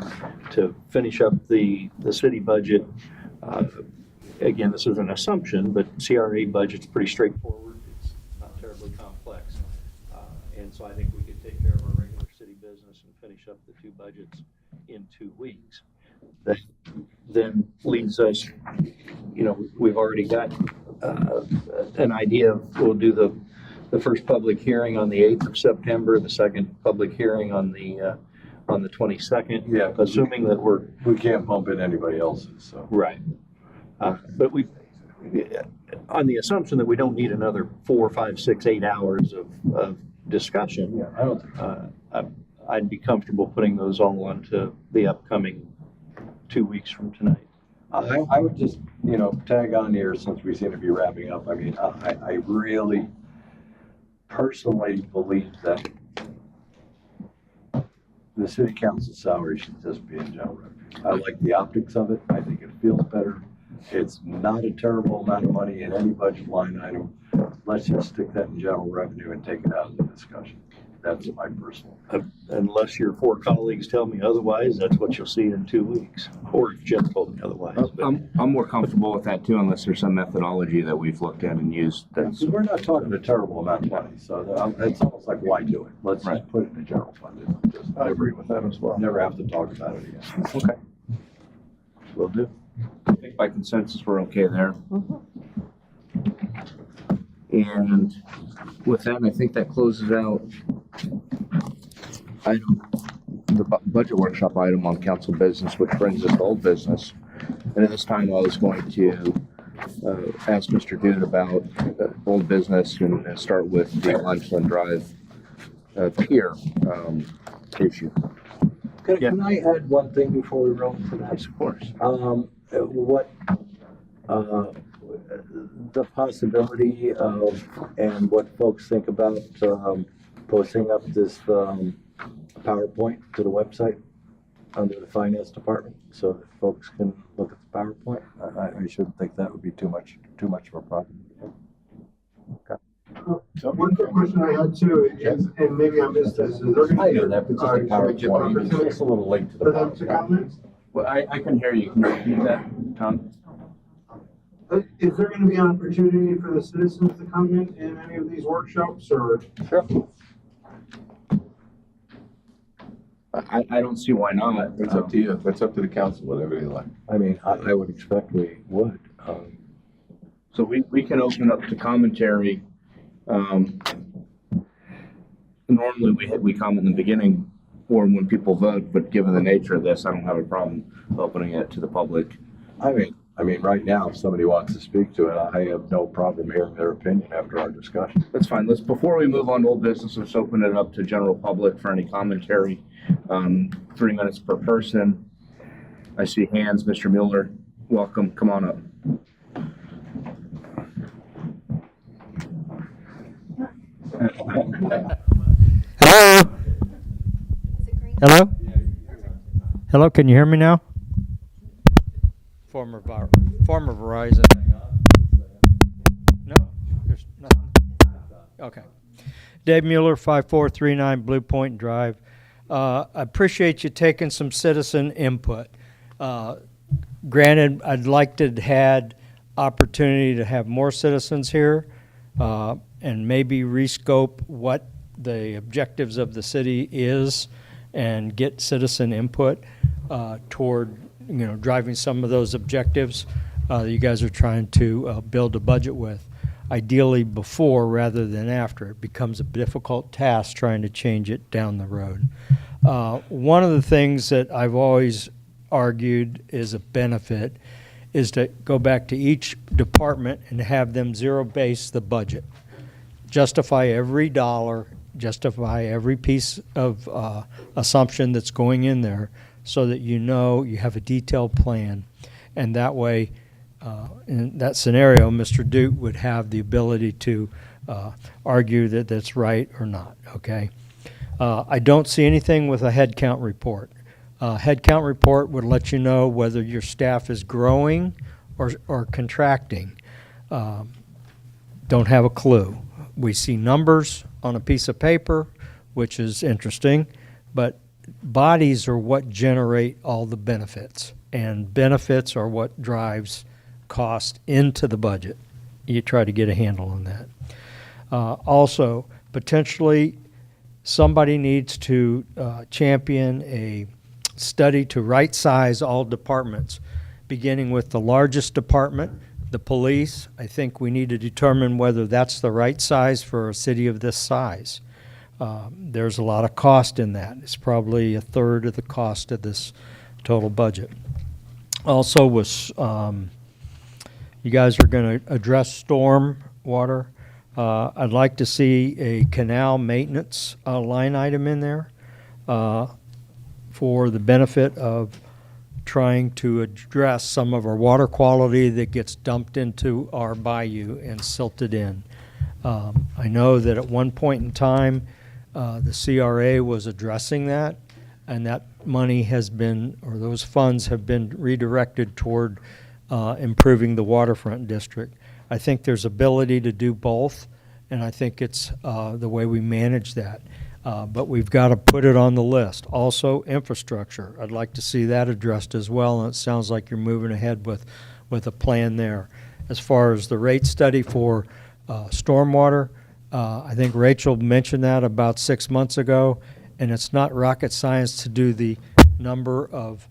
S6: to finish up the city budget. Again, this is an assumption, but CRA budget's pretty straightforward. It's not terribly complex. And so I think we could take care of our regular city business and finish up the 2 budgets in 2 weeks. That then leads us, you know, we've already got an idea of, we'll do the first public hearing on the 8th of September, the second public hearing on the 22nd.
S4: Yeah.
S6: Assuming that
S4: We can't bump in anybody else's, so.
S6: right. But on the assumption that we don't need another 4, 5, 6, 8 hours of discussion,
S4: Yeah, I don't think.
S6: I'd be comfortable putting those all onto the upcoming 2 weeks from tonight.
S4: I would just, you know, tag on here since we seem to be wrapping up. I mean, I really personally believe that the city council salary should just be in general revenue. I like the optics of it. I think it feels better. It's not a terrible amount of money in any budget line item. Let's just stick that in general revenue and take it out of the discussion. That's my personal.
S6: Unless your 4 colleagues tell me otherwise, that's what you'll see in 2 weeks, or if Jim told me otherwise. But
S2: I'm more comfortable with that too, unless there's some methodology that we've looked at and used. That's
S4: We're not talking a terrible amount of money, so it's almost like, why do it? Let's just put it in the general fund. And just
S7: I agree with that as well.
S4: never have to talk about it again.
S2: okay.
S6: will do.
S2: I think by consensus, we're okay there. And with that, I think that closes out the budget workshop item on council business, which brings us to old business. And at this time, I was going to ask Mr. Dude about old business and start with the Lunchland Drive pier issue.
S4: Can I add one thing before we roll into that?
S2: Yes, of course.
S4: The possibility of, and what folks think about, posting up this, PowerPoint to the website under the finance department, so that folks can look at the PowerPoint. I shouldn't think that would be too much of a problem.
S8: One quick question I had too, is, and maybe I missed this, is there
S4: I
S8: gonna
S4: know
S8: be
S4: that, but just a PowerPoint, it's a little late to the
S8: for them to
S4: PowerPoint.
S8: comment?
S2: Well, I can hear you. Can you repeat that, Tom?
S8: Is there gonna be an opportunity for the citizens to comment in any of these workshops, or?
S4: Sure.
S2: I don't see why not.
S9: It's up to you. It's up to the council, whatever you like.
S4: I mean, I would expect we would.
S2: So we can open up to commentary. Normally we comment in the beginning or when people vote, but given the nature of this, I don't have a problem opening it to the public.
S4: I mean, I mean, right now, if somebody wants to speak to it, I have no problem hearing their opinion after our discussion.
S2: That's fine. Before we move on to old business, let's open it up to general public for any commentary. 3 minutes per person. I see hands. Mr. Mueller, welcome. Come on up.
S12: Hello? Hello? Hello, can you hear me now? Former Verizon. No, there's nothing. Okay. Dave Mueller, 5439 Blue Point Drive. I appreciate you taking some citizen input. Granted, I'd like to had opportunity to have more citizens here and maybe rescope what the objectives of the city is and get citizen input toward driving some of those objectives that you guys are trying to build a budget with. Ideally before rather than after. It becomes a difficult task trying to change it down the road. One of the things that I've always argued is a benefit is to go back to each department and have them zero base the budget. Justify every dollar, justify every piece of assumption that's going in there so that you have a detailed plan. And that way, in that scenario, Mr. Duke would have the ability to argue that that's right or not, okay? I don't see anything with a head count report. Head count report would let you know whether your staff is growing or contracting. Don't have a clue. We see numbers on a piece of paper, which is interesting, but bodies are what generate all the benefits, and benefits are what drives cost into the budget. You try to get a handle on that. Also, potentially, somebody needs to champion a study to right-size all departments, beginning with the largest department, the police. I think we need to determine whether that's the right size for a city of this size. There's a lot of cost in that. It's probably a third of the cost of this total budget. Also, you guys are going to address storm water. I'd like to see a canal maintenance line item in there for the benefit of trying to address some of our water quality that gets dumped into our bayou and silted in. I know that at one point in time, the CRA was addressing that, and that money has been, or those funds have been redirected toward improving the waterfront district. I think there's ability to do both, and I think it's the way we manage that. But we've got to put it on the list. Also, infrastructure. I'd like to see that addressed as well, and it sounds like you're moving ahead with a plan there. As far as the rate study for stormwater, I think Rachel mentioned that about 6 months ago, and it's not rocket science to do the number of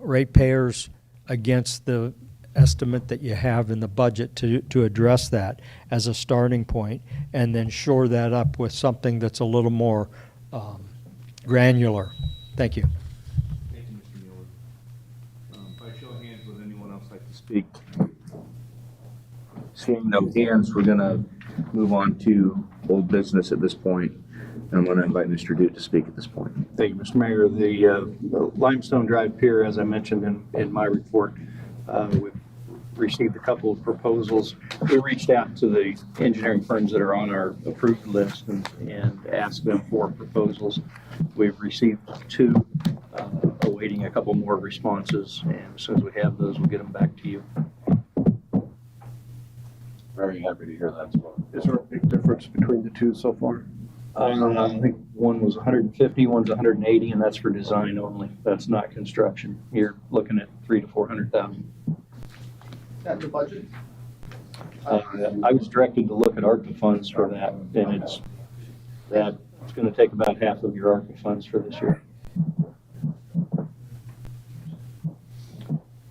S12: ratepayers against the estimate that you have in the budget to address that as a starting point, and then shore that up with something that's a little more granular. Thank you.
S2: Thank you, Mr. Mueller. By show of hands, would anyone else like to speak? Seeing no hands, we're going to move on to old business at this point, and I'm going to invite Mr. Duke to speak at this point.
S6: Thank you, Mr. Mayor. The Limestone Drive Pier, as I mentioned in my report, we've received a couple of proposals. We reached out to the engineering firms that are on our approved list and asked them for proposals. We've received 2, awaiting a couple more responses, and as soon as we have those, we'll get them back to you.
S4: Very happy to hear that as well.
S7: Is there a big difference between the two so far?
S6: I think one was 150, one's 180, and that's for design only. That's not construction. You're looking at $300,000 to $400,000.
S11: At the budget?
S6: I was directed to look at ARPA funds for that, and it's going to take about half of your ARPA funds for this year.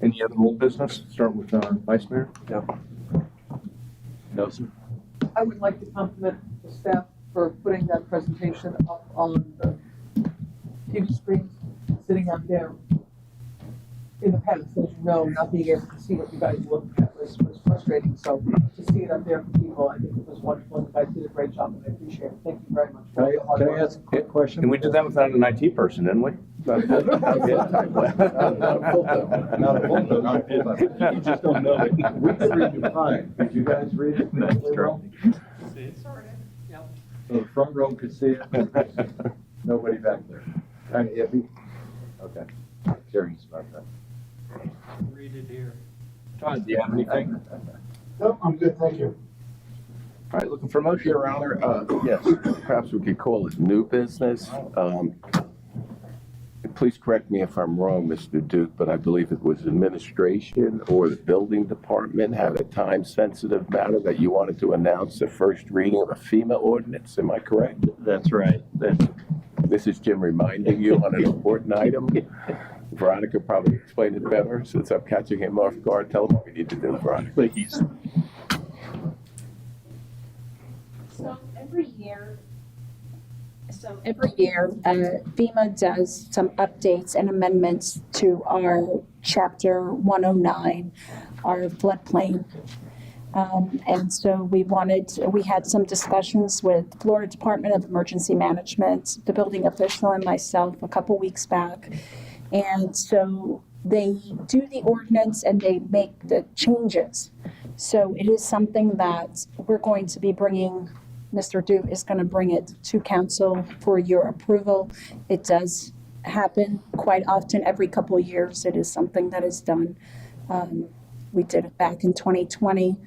S2: Any other old business? Start with Vice Mayor.
S7: Yeah.
S2: Nelson.
S11: I would like to compliment the staff for putting that presentation up on the TV screen, sitting out there. in the past, as you know, not being able to see what you guys looked at was frustrating. So to see it up there for people, I think it was wonderful. And you guys did a great job, and I appreciate it. Thank you very much. for all the hard
S4: Can I
S11: work.
S4: ask a quick question?
S2: And we did that without an IT person, didn't we?
S4: Not a full-time. You just don't know it. We can read it fine. Did you guys read it?
S2: That's
S4: really
S2: true.
S4: well? So the front row could see it. Nobody back there. Kind of iffy. Okay. Curious about that.
S12: Read it here.
S2: Todd, do you have anything?
S8: No, I'm good, thank you.
S2: All right, looking for a motion.
S9: Your Honor, yes, perhaps we could call it new business. Please correct me if I'm wrong, Mr. Duke, but I believe it was administration or the building department had a time-sensitive matter that you wanted to announce the first reading of a FEMA ordinance. Am I correct?
S6: That's right.
S9: This is Jim reminding you on an important item. Veronica probably explained it better since I'm catching him off guard. Tell him what we need to do, Veronica.
S6: Please.
S3: So every year, FEMA does some updates and amendments to our Chapter 109, our floodplain. And so we had some discussions with Florida Department of Emergency Management, the building official, and myself a couple weeks back. And so they do the ordinance and they make the changes. So it is something that we're going to be bringing. Mr. Duke is going to bring it to council for your approval. It does happen quite often, every couple of years. It is something that is done. We did it back in 2020.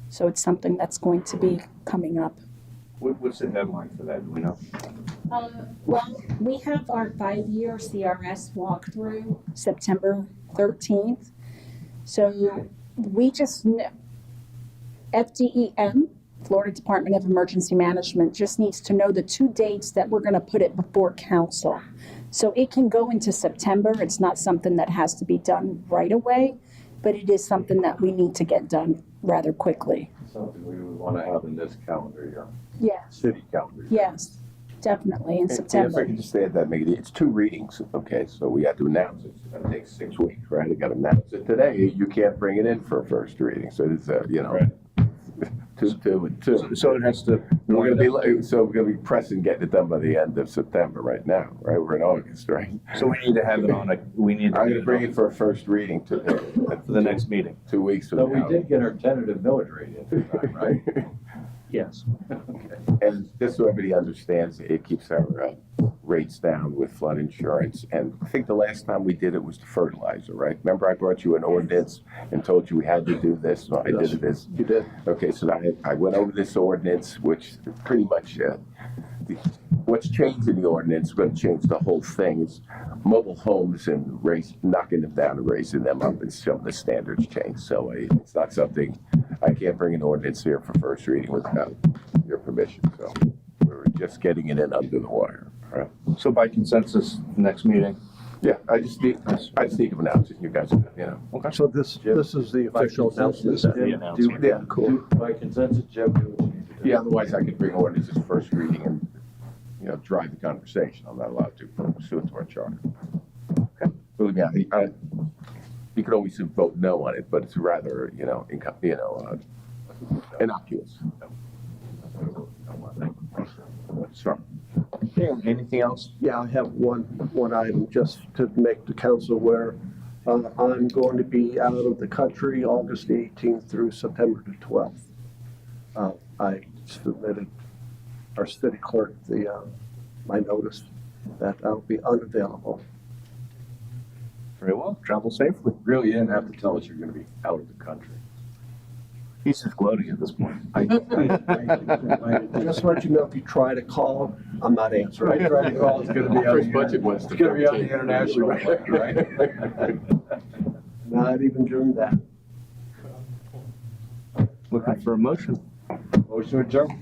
S3: So it's something that's going to be coming up.
S2: What's the deadline for that, do we know?
S3: Well, we have our 5-year CRS walkthrough September 13th. So we just, FDEM, Florida Department of Emergency Management, just needs to know the 2 dates that we're going to put it before council. So it can go into September. It's not something that has to be done right away, but it is something that we need to get done rather quickly.
S4: Something we would want to have in this calendar year,
S3: Yes,
S4: city calendar year.
S3: yes, definitely in
S9: And if I
S3: September.
S9: could just add that, Mickey, it's 2 readings, okay? So we have to announce it. It's gonna take 6 weeks, right? You gotta announce it today. You can't bring it in for a first reading. So it's,
S2: Right.
S9: 2 and 2.
S2: So it has to.
S9: We're gonna be pressing getting it done by the end of September right now, right? We're in August, right?
S2: So we need to have it on we need to.
S9: I'm
S2: get
S9: gonna bring
S2: on
S9: it for a first reading
S2: For the next meeting.
S9: 2 weeks
S4: So
S9: from
S4: we
S9: now.
S4: did get our tentative millage rate in, right?
S2: Yes.
S9: And just so everybody understands, it keeps our rates down with flood insurance. And I think the last time we did it was the fertilizer, right? Remember I brought you an ordinance and told you we had to do this, so I did this.
S7: You did.
S9: Okay, so I went over this ordinance, which pretty much, what's changed in the ordinance, going to change the whole thing. It's mobile homes and knocking them down and raising them up, and some of the standards change. So it's not something, I can't bring an ordinance here for first reading without your permission. So we're just getting it in under the wire. All right.
S2: So by consensus, next meeting.
S9: Yeah, I just need to announce it. You guys,
S2: Okay.
S7: So this is the official announcement.
S2: Yeah.
S9: Yeah,
S4: Cool. By consensus, Jim, do what you need to do.
S9: Yeah, otherwise I could bring ordinances first reading and, drive the conversation. I'm not allowed to pursuant to our charter. Okay. Believe me, you could always vote no on it, but it's rather, innocuous. Sure.
S2: Okay, anything else?
S7: Yeah, I have one item just to make the council aware. I'm going to be out of the country August 18th through September the 12th. I submitted our city clerk my notice that I'll be unavailable.
S2: Very well. Travel safely.
S4: Really, you didn't have to tell us you're going to be out of the country.
S2: He's just gloating at this point.
S7: Just to let you know, if you try to call, I'm not answering.
S4: I tried to call, it's going to be on
S9: First budget was
S4: it's going to be on the international, right?
S7: Not even doing that.
S2: Looking for a motion.
S4: Motion adjourned.